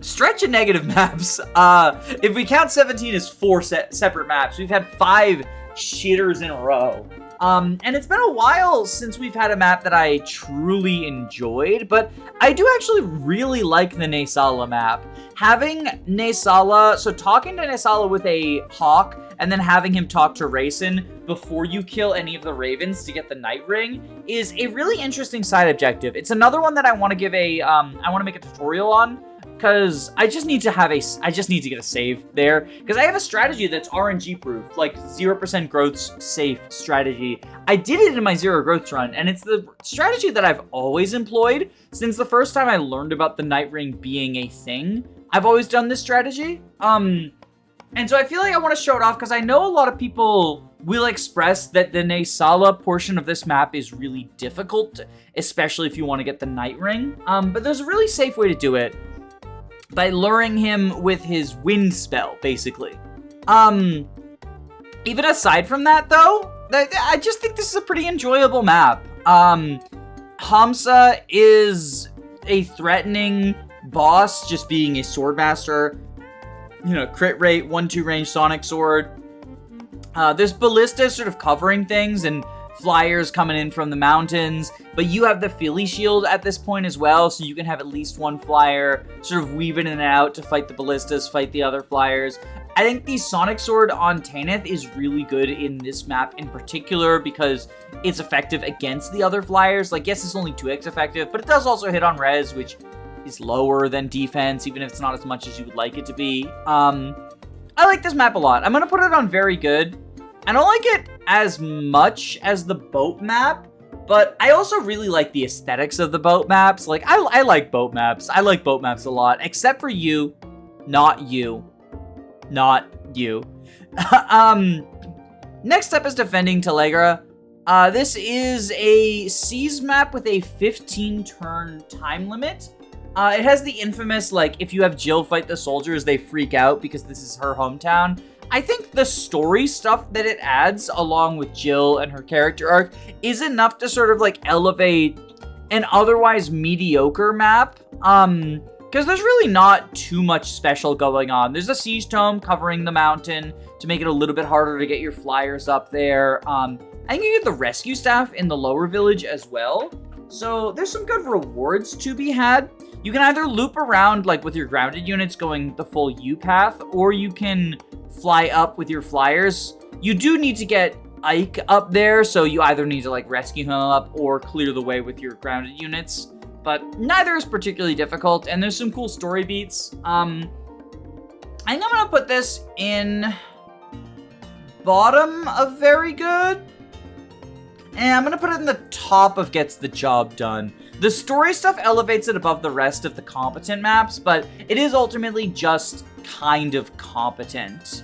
Stretch and negative maps. If we count 17 as 4 separate maps, we've had 5 shitters in a row. And it's been a while since we've had a map that I truly enjoyed, but I do actually really like the Naysala map. Having Naysala, so talking to Naysala with a hawk, and then having him talk to Rayson before you kill any of the ravens to get the Night Ring is a really interesting side objective. It's another one that I want to give a, I want to make a tutorial on, because I just need to get a save there, because I have a strategy that's RNG proof, like 0% growth safe strategy. I did it in my zero growth run, and it's the strategy that I've always employed since the first time I learned about the Night Ring being a thing. I've always done this strategy. And so I feel like I want to show it off because I know a lot of people will express that the Naysala portion of this map is really difficult, especially if you want to get the Night Ring. But there's a really safe way to do it by luring him with his wind spell, basically. Even aside from that, though, I just think this is a pretty enjoyable map. Hamsa is a threatening boss, just being a swordmaster. You know, crit rate, 1-2 range sonic sword. There's ballistas sort of covering things and flyers coming in from the mountains, but you have the Philly shield at this point as well, so you can have at least one flyer sort of weave in and out to fight the ballistas, fight the other flyers. I think the sonic sword on Tanith is really good in this map in particular because it's effective against the other flyers. Like, yes, it's only 2x effective, but it does also hit on res, which is lower than defense, even if it's not as much as you would like it to be. I like this map a lot. I'm gonna put it on very good. I don't like it as much as the boat map, but I also really like the aesthetics of the boat maps. Like, I like boat maps. I like boat maps a lot, except for you. Not you. Not you. Next up is defending Telegra. This is a siege map with a 15-turn time limit. It has the infamous, like, if you have Jill fight the soldiers, they freak out because this is her hometown. I think the story stuff that it adds, along with Jill and her character arc, is enough to sort of, like, elevate an otherwise mediocre map. Because there's really not too much special going on. There's a siege tome covering the mountain to make it a little bit harder to get your flyers up there. I think you get the rescue staff in the lower village as well. So there's some good rewards to be had. You can either loop around, like, with your grounded units going the full U path, or you can fly up with your flyers. You do need to get Ike up there, so you either need to, like, rescue him up or clear the way with your grounded units. But neither is particularly difficult, and there's some cool story beats. I think I'm gonna put this in bottom of very good. And I'm gonna put it in the top of gets the job done. The story stuff elevates it above the rest of the competent maps, but it is ultimately just kind of competent.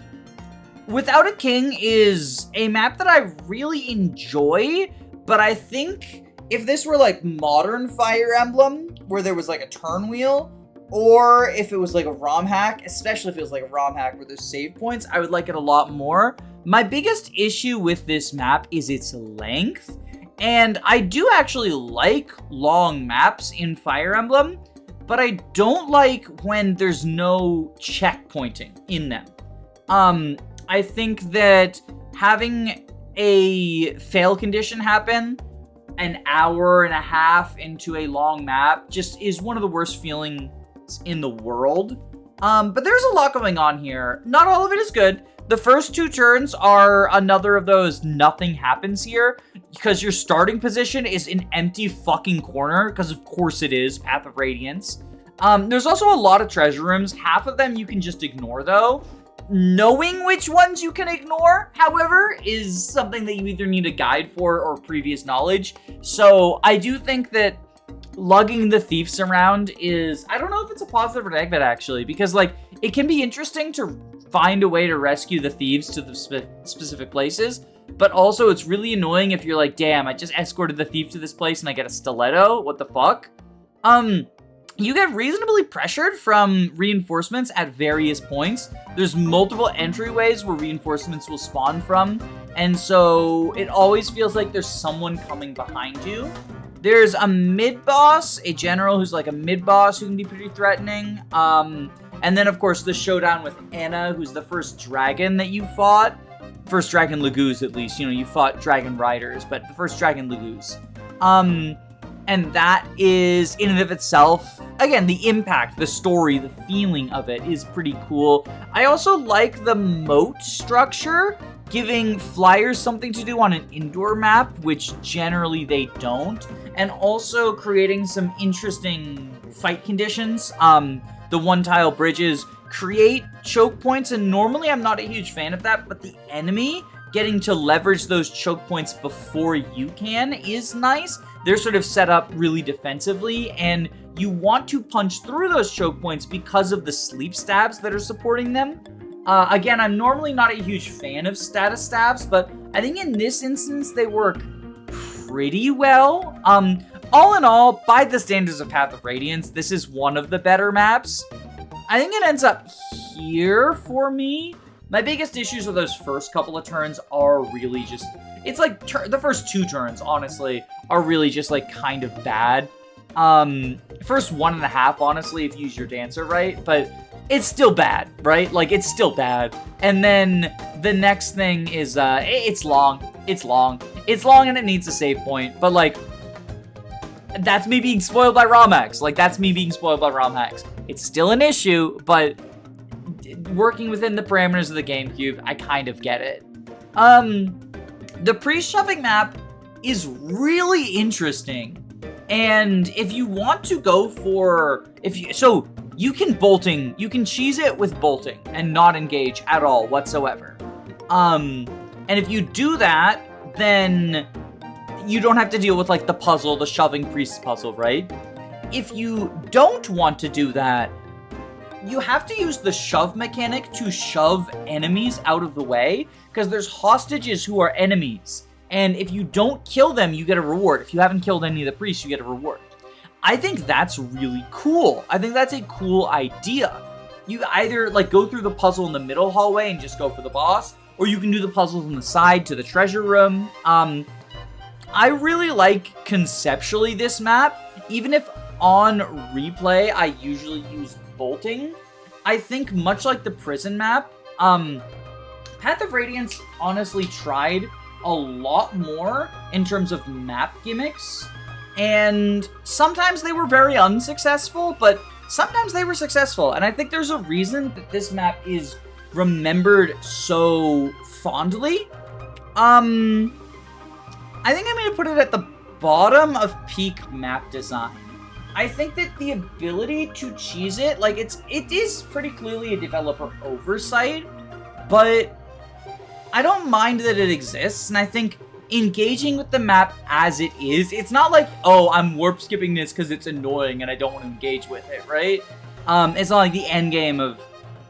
Without a King is a map that I really enjoy, but I think if this were like modern Fire Emblem, where there was like a turn wheel, or if it was like a ROM hack, especially if it was like a ROM hack where there's save points, I would like it a lot more. My biggest issue with this map is its length. And I do actually like long maps in Fire Emblem, but I don't like when there's no checkpointing in them. I think that having a fail condition happen an hour and a half into a long map just is one of the worst feelings in the world. But there's a lot going on here. Not all of it is good. The first 2 turns are another of those nothing happens here because your starting position is an empty fucking corner, because of course it is, Path of Radiance. There's also a lot of treasure rooms. Half of them you can just ignore though. Knowing which ones you can ignore, however, is something that you either need a guide for or previous knowledge. So I do think that lugging the thieves around is, I don't know if it's a positive or negative actually, because like it can be interesting to find a way to rescue the thieves to the specific places, but also it's really annoying if you're like, damn, I just escorted the thief to this place and I get a stiletto, what the fuck? you get reasonably pressured from reinforcements at various points. There's multiple entryways where reinforcements will spawn from, and so it always feels like there's someone coming behind you. There's a mid-boss, a general who's like a mid-boss who can be pretty threatening. And then, of course, the showdown with Anna, who's the first dragon that you fought. First dragon Lagoos, at least. You know, you fought dragon riders, but the first dragon Lagoos. And that is, in and of itself, again, the impact, the story, the feeling of it is pretty cool. I also like the moat structure, giving flyers something to do on an indoor map, which generally they don't, and also creating some interesting fight conditions. The one-tile bridges create choke points, and normally I'm not a huge fan of that, but the enemy getting to leverage those choke points before you can is nice. They're sort of set up really defensively, and you want to punch through those choke points because of the sleep stabs that are supporting them. Again, I'm normally not a huge fan of status stabs, but I think in this instance, they work pretty well. All in all, by the standards of Path of Radiance, this is one of the better maps. I think it ends up here for me. My biggest issues with those first couple of turns are really just, it's like the first 2 turns, honestly, are really just like kind of bad. First 1.5, honestly, if you use your dancer right, but it's still bad, right? Like, it's still bad. And then the next thing is, it's long, and it needs a save point, but like, that's me being spoiled by ROM hacks. Like, that's me being spoiled by ROM hacks. It's still an issue, but working within the parameters of the GameCube, I kind of get it. The pre-shoving map is really interesting. And if you want to go for, you can cheese it with bolting and not engage at all whatsoever. And if you do that, then you don't have to deal with like the puzzle, the shoving priest puzzle, right? If you don't want to do that, you have to use the shove mechanic to shove enemies out of the way, because there's hostages who are enemies. And if you don't kill them, you get a reward. If you haven't killed any of the priests, you get a reward. I think that's really cool. I think that's a cool idea. You either like go through the puzzle in the middle hallway and just go for the boss, or you can do the puzzles on the side to the treasure room. I really like conceptually this map, even if on replay I usually use bolting. I think much like the prison map, Path of Radiance honestly tried a lot more in terms of map gimmicks, and sometimes they were very unsuccessful, but sometimes they were successful, and I think there's a reason that this map is remembered so fondly. I think I'm going to put it at the bottom of peak map design. I think that the ability to cheese it, like it is pretty clearly a developer oversight, but I don't mind that it exists, and I think engaging with the map as it is, it's not like, oh, I'm warp skipping this because it's annoying and I don't want to engage with it, right? It's not like the end game of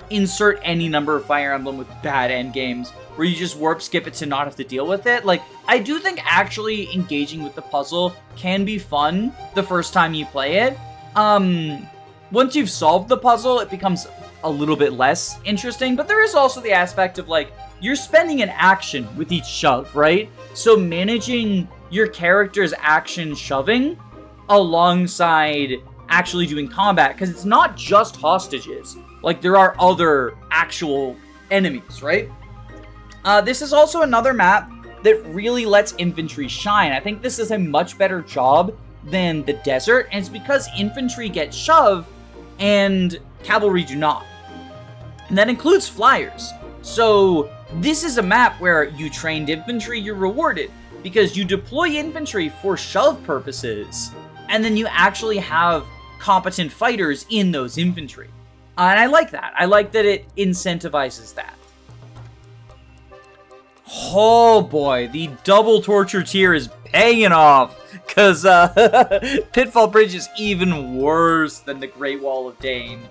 insert any number of Fire Emblem with bad end games where you just warp skip it to not have to deal with it. Like, I do think actually engaging with the puzzle can be fun the first time you play it. Once you've solved the puzzle, it becomes a little bit less interesting, but there is also the aspect of, like, you're spending an action with each shove, right? So managing your character's action shoving alongside actually doing combat, because it's not just hostages. Like, there are other actual enemies, right? This is also another map that really lets infantry shine. I think this is a much better job than the desert, and it's because infantry get shoved and cavalry do not. And that includes flyers. So this is a map where you trained infantry, you're rewarded, because you deploy infantry for shove purposes, and then you actually have competent fighters in those infantry. And I like that. I like that it incentivizes that. Oh boy, the double torture tier is paying off, because Pitfall Bridge is even worse than the Great Wall of Dane.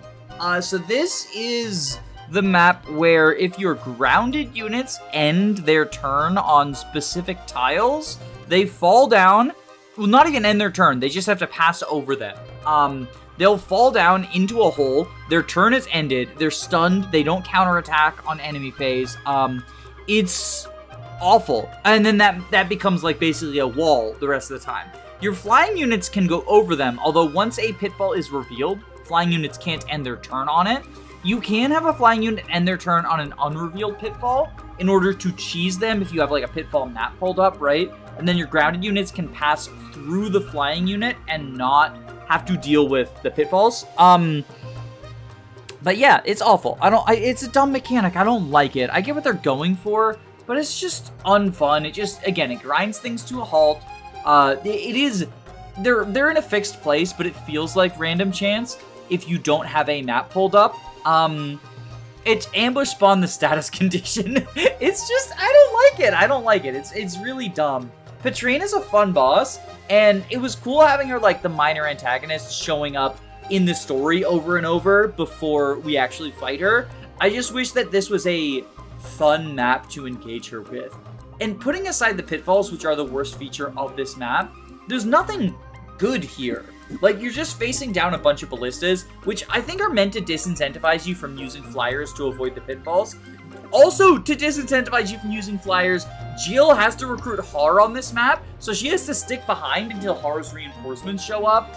So this is the map where if your grounded units end their turn on specific tiles, they fall down. Well, not even end their turn, they just have to pass over them. they'll fall down into a hole. Their turn is ended. They're stunned. They don't counterattack on enemy phase. It's awful. And then that becomes like basically a wall the rest of the time. Your flying units can go over them, although once a pitfall is revealed, flying units can't end their turn on it. You can have a flying unit end their turn on an unrevealed pitfall in order to cheese them if you have like a pitfall map pulled up, right? And then your grounded units can pass through the flying unit and not have to deal with the pitfalls. But yeah, it's awful. It's a dumb mechanic. I don't like it. I get what they're going for, but it's just unfun. It just, again, it grinds things to a halt. They're in a fixed place, but it feels like random chance if you don't have a map pulled up. It's ambush spawn the status condition. It's just, I don't like it. It's really dumb. Patrain is a fun boss, and it was cool having her, like, the minor antagonist showing up in the story over and over before we actually fight her. I just wish that this was a fun map to engage her with. And putting aside the pitfalls, which are the worst feature of this map, there's nothing good here. Like, you're just facing down a bunch of ballistas, which I think are meant to disincentivize you from using flyers to avoid the pitfalls. Also, to disincentivize you from using flyers, Jill has to recruit Har on this map, so she has to stick behind until Har's reinforcements show up.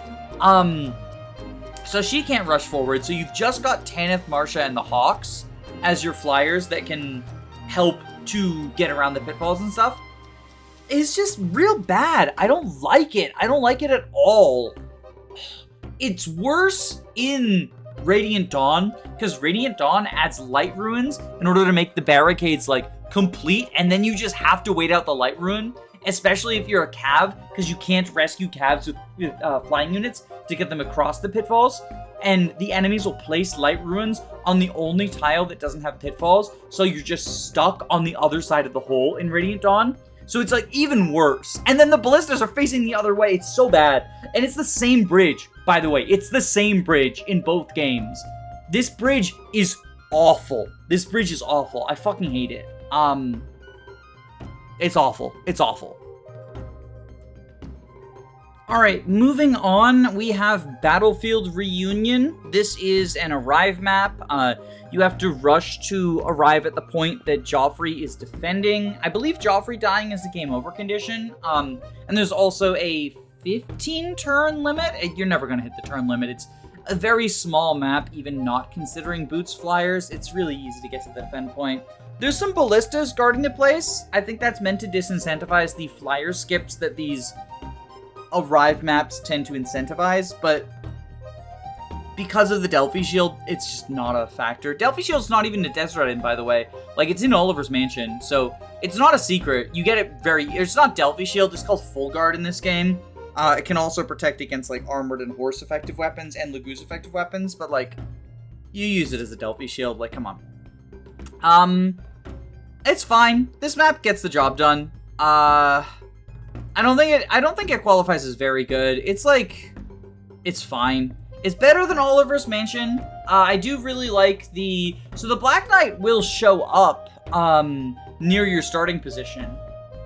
So she can't rush forward, so you've just got Tanith, Marsha, and the Hawks as your flyers that can help to get around the pitfalls and stuff. It's just real bad. I don't like it. I don't like it at all. It's worse in Radiant Dawn, because Radiant Dawn adds light ruins in order to make the barricades, like, complete, and then you just have to wait out the light ruin, especially if you're a cav, because you can't rescue cavs with flying units to get them across the pitfalls, and the enemies will place light ruins on the only tile that doesn't have pitfalls, so you're just stuck on the other side of the hole in Radiant Dawn. So it's, like, even worse. And then the ballistas are facing the other way. It's so bad. And it's the same bridge, by the way. It's the same bridge in both games. This bridge is awful. This bridge is awful. I fucking hate it. It's awful. It's awful. Alright, moving on, we have Battlefield Reunion. This is an arrive map. You have to rush to arrive at the point that Joffrey is defending. I believe Joffrey dying is the game over condition. And there's also a 15 turn limit. You're never going to hit the turn limit. It's a very small map, even not considering boots flyers. It's really easy to get to the defend point. There's some ballistas guarding the place. I think that's meant to disincentivize the flyer skips that these arrive maps tend to incentivize, but because of the Delphi Shield, it's just not a factor. Delphi Shield's not even a Desert Inn, by the way. Like, it's in Oliver's Mansion, so it's not a secret. You get it it's not Delphi Shield, it's called Full Guard in this game. It can also protect against, like, armored and horse effective weapons and Lagoose effective weapons, but, like, you use it as a Delphi Shield, like, come on. It's fine. This map gets the job done. I don't think it qualifies as very good. It's like, it's fine. It's better than Oliver's Mansion. I do really like so the Black Knight will show up near your starting position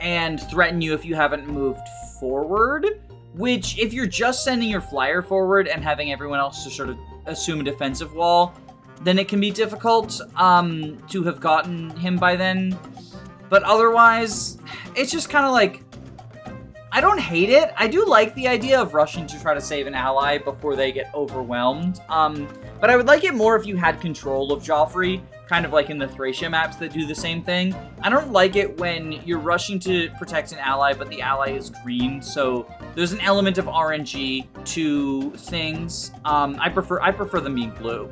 and threaten you if you haven't moved forward, which if you're just sending your flyer forward and having everyone else to sort of assume a defensive wall, then it can be difficult to have gotten him by then. But otherwise, it's just kind of like, I don't hate it. I do like the idea of rushing to try to save an ally before they get overwhelmed. But I would like it more if you had control of Joffrey, kind of like in the Thracia maps that do the same thing. I don't like it when you're rushing to protect an ally, but the ally is green, so there's an element of RNG to things. I prefer them being blue.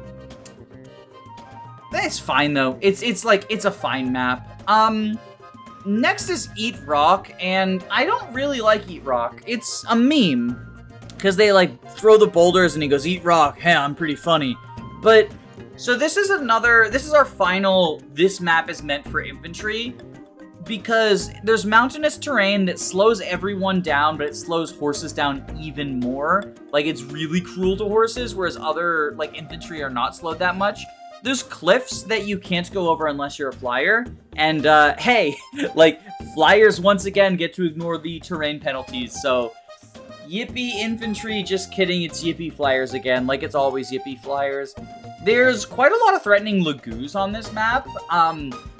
It's fine though. It's a fine map. Next is Eat Rock, and I don't really like Eat Rock. It's a meme, because they, like, throw the boulders and he goes, "Eat Rock, hey, I'm pretty funny." But, so this is our final, this map is meant for infantry, because there's mountainous terrain that slows everyone down, but it slows horses down even more. Like, it's really cruel to horses, whereas other, like, infantry are not slowed that much. There's cliffs that you can't go over unless you're a flyer. And, hey, like, flyers once again get to ignore the terrain penalties. So, Yippee infantry, just kidding, it's Yippee flyers again, like it's always Yippee flyers. There's quite a lot of threatening Lagoos on this map.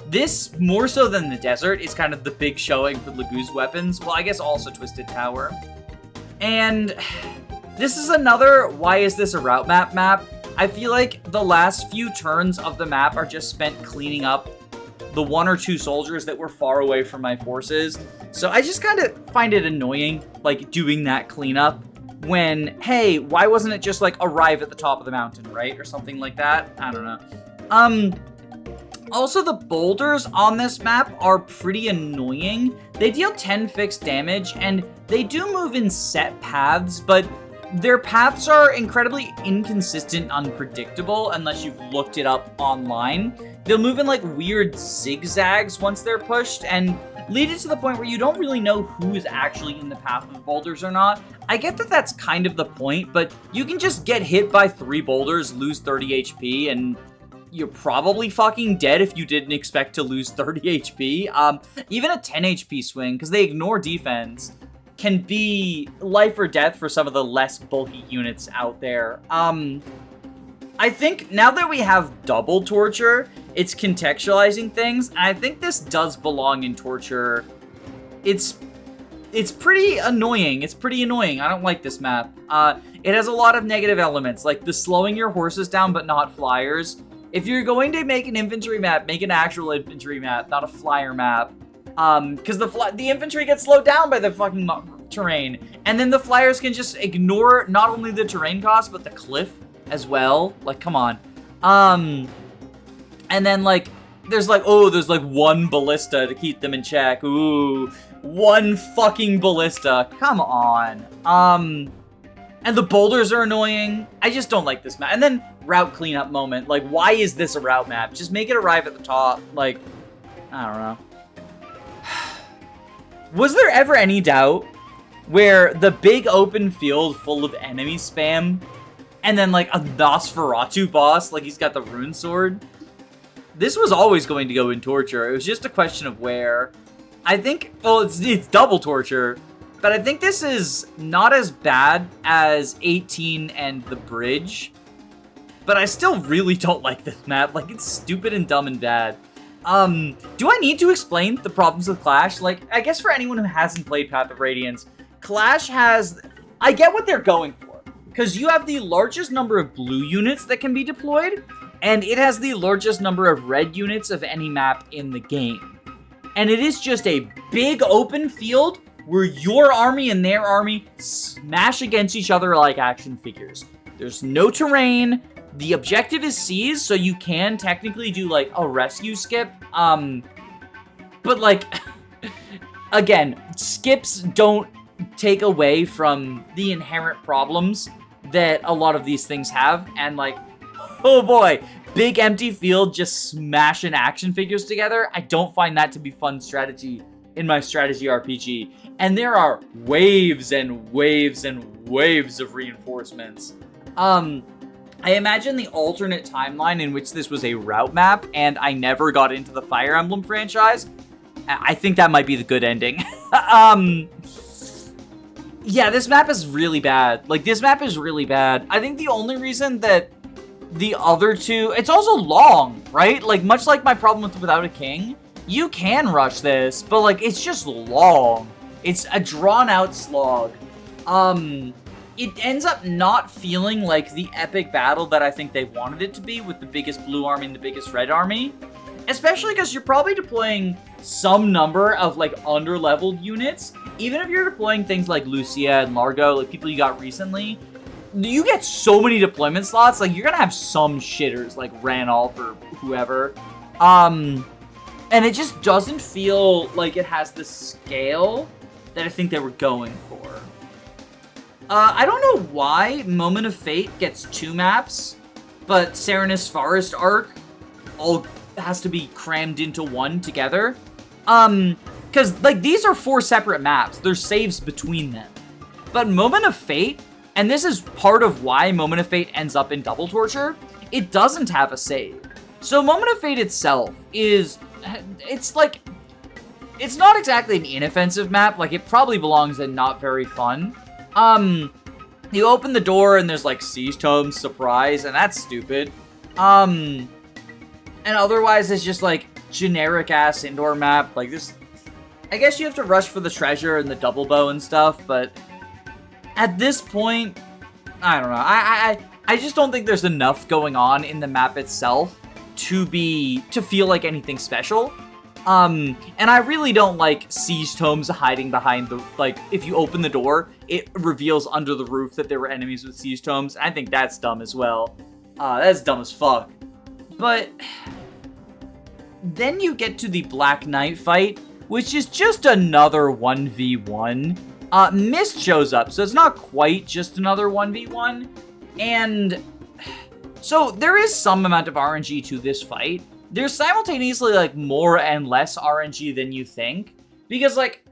This, more so than the desert, is kind of the big showing for Lagoo's weapons. Well, I guess also Twisted Tower. And this is another why is this a route map. I feel like the last few turns of the map are just spent cleaning up the 1 or 2 soldiers that were far away from my forces. So I just kind of find it annoying, like, doing that cleanup when, hey, why wasn't it just, like, arrive at the top of the mountain, right? Or something like that. I don't know. Also, the boulders on this map are pretty annoying. They deal 10 fixed damage, and they do move in set paths, but their paths are incredibly inconsistent, unpredictable, unless you've looked it up online. They'll move in, like, weird zigzags once they're pushed, and lead it to the point where you don't really know who's actually in the path of the boulders or not. I get that that's kind of the point, but you can just get hit by 3 boulders, lose 30 HP, and you're probably fucking dead if you didn't expect to lose 30 HP. Even a 10 HP swing, because they ignore defense, can be life or death for some of the less bulky units out there. I think now that we have double torture, it's contextualizing things, and I think this does belong in torture. It's pretty annoying. It's pretty annoying. I don't like this map. It has a lot of negative elements, like the slowing your horses down but not flyers. If you're going to make an infantry map, make an actual infantry map, not a flyer map. Because the infantry gets slowed down by the fucking terrain. And then the flyers can just ignore not only the terrain cost, but the cliff as well. Like, come on. And then, like, there's like 1 ballista to keep them in check. Ooh, 1 fucking ballista. Come on. And the boulders are annoying. I just don't like this map. And then route cleanup moment. Like, why is this a route map? Just make it arrive at the top. Like, I don't know. Was there ever any doubt where the big open field full of enemy spam and then, like, a Nosferatu boss, like he's got the rune sword? This was always going to go in torture. It was just a question of where. I think, well, it's double torture, but I think this is not as bad as 18 and the bridge. But I still really don't like this map. Like, it's stupid and dumb and bad. Do I need to explain the problems with Clash? Like, I guess for anyone who hasn't played Path of Radiance, Clash has... I get what they're going for. Because you have the largest number of blue units that can be deployed, and it has the largest number of red units of any map in the game. And it is just a big open field where your army and their army smash against each other like action figures. There's no terrain. The objective is seized, so you can technically do, like, a rescue skip. But, like, again, skips don't take away from the inherent problems that a lot of these things have. And, like, oh boy, big empty field just smashing action figures together. I don't find that to be fun strategy in my strategy RPG. And there are waves and waves and waves of reinforcements. I imagine the alternate timeline in which this was a route map and I never got into the Fire Emblem franchise. I think that might be the good ending. Yeah, this map is really bad. Like, this map is really bad. I think the only reason that the other two... It's also long, right? Like, much like my problem with Without a King, you can rush this, but, like, it's just long. It's a drawn-out slog. It ends up not feeling like the epic battle that I think they wanted it to be with the biggest blue army and the biggest red army. Especially because you're probably deploying some number of, like, under-leveled units. Even if you're deploying things like Lucia and Largo, like people you got recently, you get so many deployment slots, like, you're gonna have some shitters, like Ranulf or whoever. And it just doesn't feel like it has the scale that I think they were going for. I don't know why Moment of Fate gets 2 maps, but Serenus Forest Arc all has to be crammed into 1 together. Because, like, these are 4 separate maps. There's saves between them. But Moment of Fate, and this is part of why Moment of Fate ends up in Double Torture, it doesn't have a save. So Moment of Fate itself is, it's like, it's not exactly an inoffensive map. Like, it probably belongs in Not Very Fun. You open the door and there's like Siege Tomes, surprise, and that's stupid. And otherwise it's just like generic ass indoor map. Like this, I guess you have to rush for the treasure and the double bow and stuff, but at this point, I don't know. I just don't think there's enough going on in the map itself to feel like anything special. And I really don't like Siege Tomes hiding behind the, like, if you open the door, it reveals under the roof that there were enemies with Siege Tomes. I think that's dumb as well. That's dumb as fuck. But then you get to the Black Knight fight, which is just another 1v1. Mist shows up, so it's not quite just another 1v1. And so there is some amount of RNG to this fight. There's simultaneously, like, more and less RNG than you think. Because, like,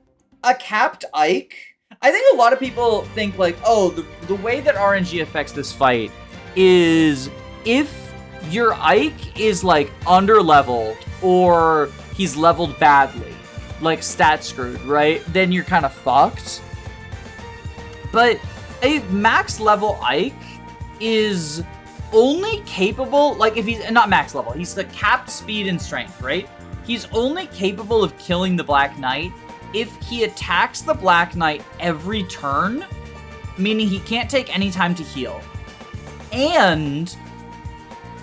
a capped Ike... I think a lot of people think, like, oh, the way that RNG affects this fight is if your Ike is, like, under-leveled or he's leveled badly, like, stat screwed, right? Then you're kind of fucked. But a max level Ike is only capable, like, if he's not max level, he's the capped speed and strength, right? He's only capable of killing the Black Knight if he attacks the Black Knight every turn, meaning he can't take any time to heal. And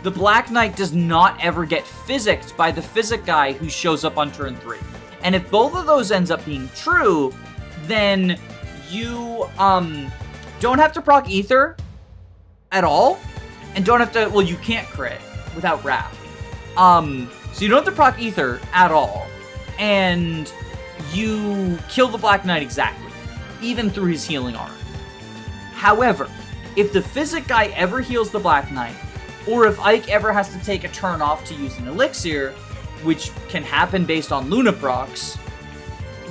the Black Knight does not ever get physicked by the physic guy who shows up on turn 3. And if both of those ends up being true, then you don't have to proc Ether at all. And don't have to, well, you can't crit without Wrath. So you don't have to proc Ether at all. And you kill the Black Knight exactly, even through his healing arm. However, if the physic guy ever heals the Black Knight, or if Ike ever has to take a turn off to use an elixir, which can happen based on Luna procs,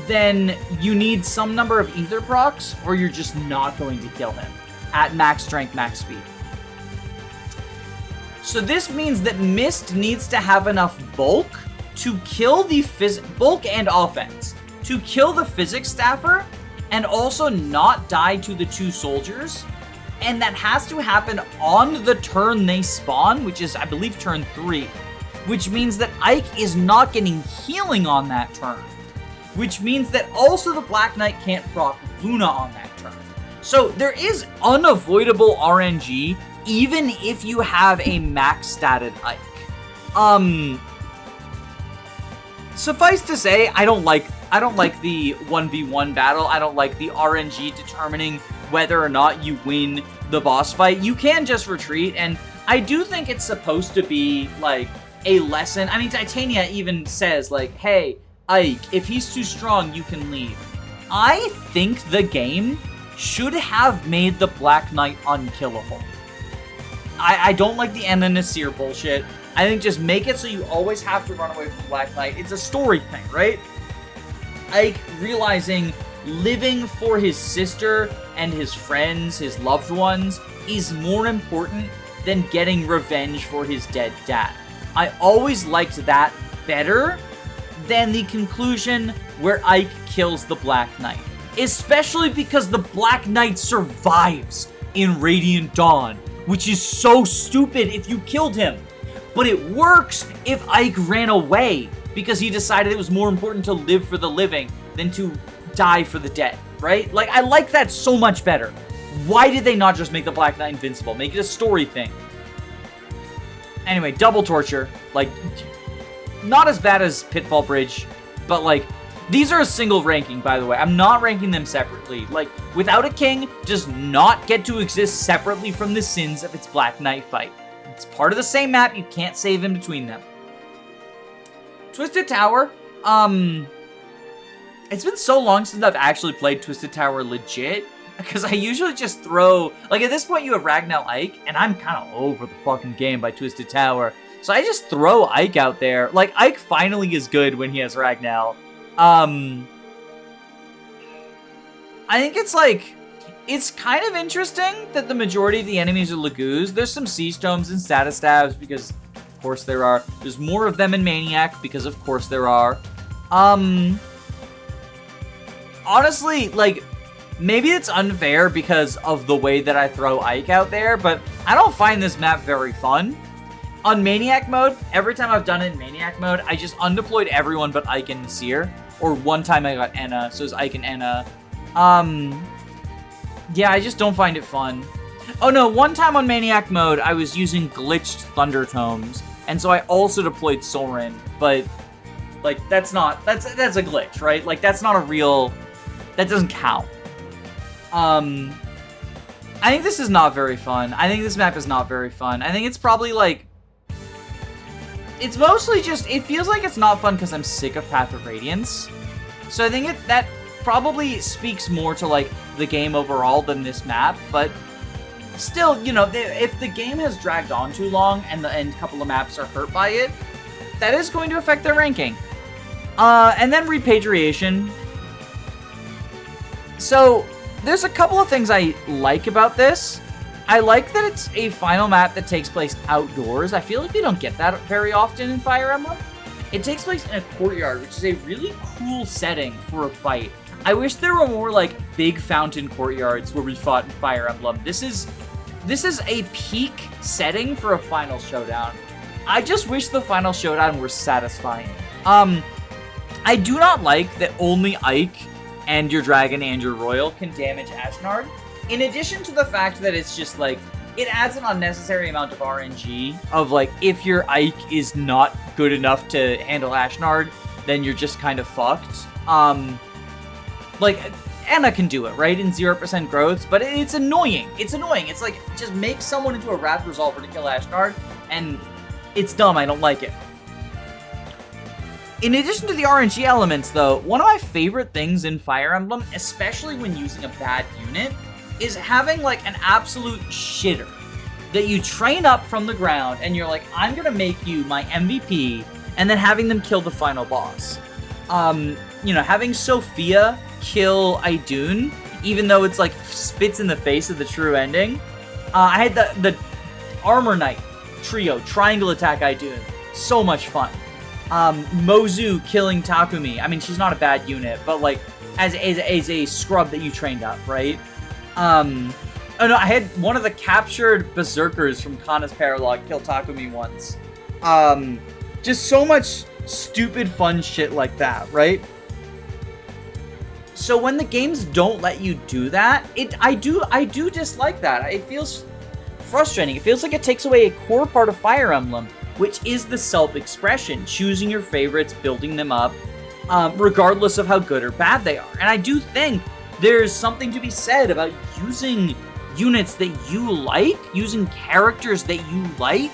then you need some number of Ether procs, or you're just not going to kill him at max strength, max speed. So this means that Mist needs to have enough bulk to kill the bulk and offense, to kill the physics staffer, and also not die to the 2 soldiers. And that has to happen on the turn they spawn, which is, I believe, turn 3. Which means that Ike is not getting healing on that turn. Which means that also the Black Knight can't proc Luna on that turn. So there is unavoidable RNG even if you have a max statted Ike. Suffice to say, I don't like the 1v1 battle. I don't like the RNG determining whether or not you win the boss fight. You can just retreat, and I do think it's supposed to be, like, a lesson. I mean, Titania even says, like, hey, Ike, if he's too strong, you can leave. I think the game should have made the Black Knight unkillable. I don't like the Anna Nasir bullshit. I think just make it so you always have to run away from Black Knight. It's a story thing, right? Ike realizing living for his sister and his friends, his loved ones, is more important than getting revenge for his dead dad. I always liked that better than the conclusion where Ike kills the Black Knight. Especially because the Black Knight survives in Radiant Dawn, which is so stupid if you killed him. But it works if Ike ran away because he decided it was more important to live for the living than to die for the dead, right? Like, I like that so much better. Why did they not just make the Black Knight invincible? Make it a story thing. Anyway, double torture. Like, not as bad as Pitfall Bridge, but like, these are a single ranking, by the way. I'm not ranking them separately. Like, Without a King does not get to exist separately from the sins of its Black Knight fight. It's part of the same map. You can't save in between them. Twisted Tower. It's been so long since I've actually played Twisted Tower legit, because I usually just throw, like, at this point you have Ragnar Ike, and I'm kind of over the fucking game by Twisted Tower. So I just throw Ike out there. Like, Ike finally is good when he has Ragnar. I think it's like, it's kind of interesting that the majority of the enemies are Lagoos. There's some Siege Tomes and Status Stabs, because of course there are. There's more of them in Maniac, because of course there are. Honestly, like, Maybe it's unfair because of the way that I throw Ike out there, but I don't find this map very fun. On Maniac mode, every time I've done it in Maniac mode, I just undeployed everyone but Ike and Nasir. Or one time I got Enna, so it was Ike and Enna. Yeah, I just don't find it fun. Oh no, one time on Maniac mode, I was using glitched Thunder Tomes, and so I also deployed Soren, but, like, that's a glitch, right? Like, that's not a real, that doesn't count. I think this is not very fun. I think this map is not very fun. I think it's probably, like, it's mostly just, it feels like it's not fun because I'm sick of Path of Radiance. So I think that probably speaks more to, like, the game overall than this map, but still, you know, if the game has dragged on too long and a couple of maps are hurt by it, that is going to affect their ranking. And then Repatriation. So, there's a couple of things I like about this. I like that it's a final map that takes place outdoors. I feel like we don't get that very often in Fire Emblem. It takes place in a courtyard, which is a really cool setting for a fight. I wish there were more, like, big fountain courtyards where we fought in Fire Emblem. This is a peak setting for a final showdown. I just wish the final showdown were satisfying. I do not like that only Ike and your dragon and your royal can damage Ashnard. In addition to the fact that it's just, like, it adds an unnecessary amount of RNG of, like, if your Ike is not good enough to handle Ashnard, then you're just kind of fucked. Like, Anna can do it, right, in 0% growths, but it's annoying. It's annoying. It's like, just make someone into a Wrath Resolver to kill Ashnard, and it's dumb. I don't like it. In addition to the RNG elements, though, one of my favorite things in Fire Emblem, especially when using a bad unit, is having, like, an absolute shitter that you train up from the ground, and you're like, I'm gonna make you my MVP, and then having them kill the final boss. You know, having Sophia kill Idun, even though it's, like, spits in the face of the true ending. I had the Armor Knight trio, triangle attack Idun. So much fun. Mozu killing Takumi. I mean, she's not a bad unit, but, like, as a scrub that you trained up, right? Oh no, I had one of the captured berserkers from Kana's Paralog kill Takumi once. Just so much stupid fun shit like that, right? So when the games don't let you do that, I do dislike that. It feels frustrating. It feels like it takes away a core part of Fire Emblem, which is the self-expression, choosing your favorites, building them up, regardless of how good or bad they are. And I do think there's something to be said about using units that you like, using characters that you like,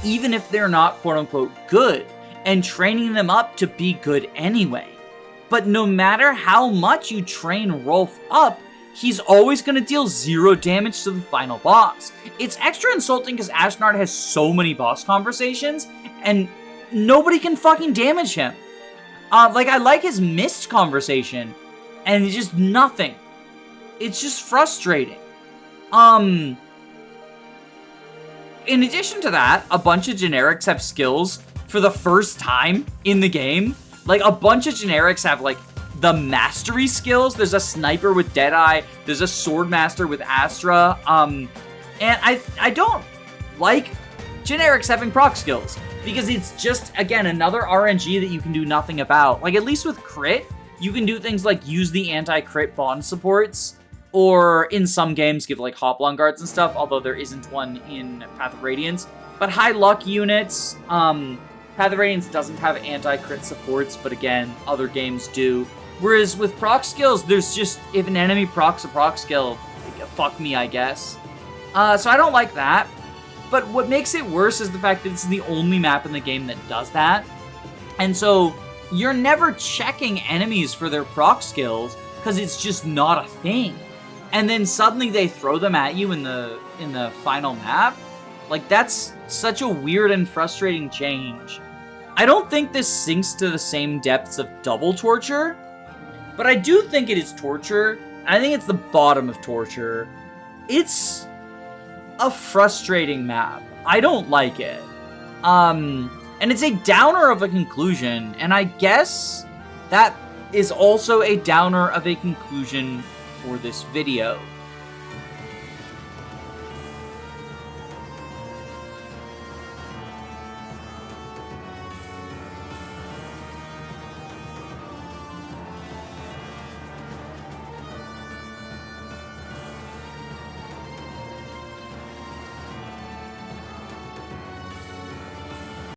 even if they're not quote-unquote good, and training them up to be good anyway. But no matter how much you train Rolf up, he's always going to deal 0 damage to the final boss. It's extra insulting because Ashnard has so many boss conversations, and nobody can fucking damage him. Like, I like his missed conversation, and it's just nothing. It's just frustrating. In addition to that, a bunch of generics have skills for the first time in the game. Like, a bunch of generics have, like, the mastery skills. There's a sniper with Deadeye. There's a sword master with Astra. And I don't like generics having proc skills because it's just, again, another RNG that you can do nothing about. Like, at least with crit, you can do things like use the anti-crit bond supports, or in some games give, like, Hoplon guards and stuff, although there isn't one in Path of Radiance. But high luck units, Path of Radiance doesn't have anti-crit supports, but again, other games do. Whereas with proc skills, there's just, if an enemy procs a proc skill, fuck me, I guess. So I don't like that. But what makes it worse is the fact that it's the only map in the game that does that. And so you're never checking enemies for their proc skills because it's just not a thing. And then suddenly they throw them at you in the final map. Like, that's such a weird and frustrating change. I don't think this sinks to the same depths of double torture, but I do think it is torture. I think it's the bottom of torture. It's a frustrating map. I don't like it. And it's a downer of a conclusion, and I guess that is also a downer of a conclusion for this video.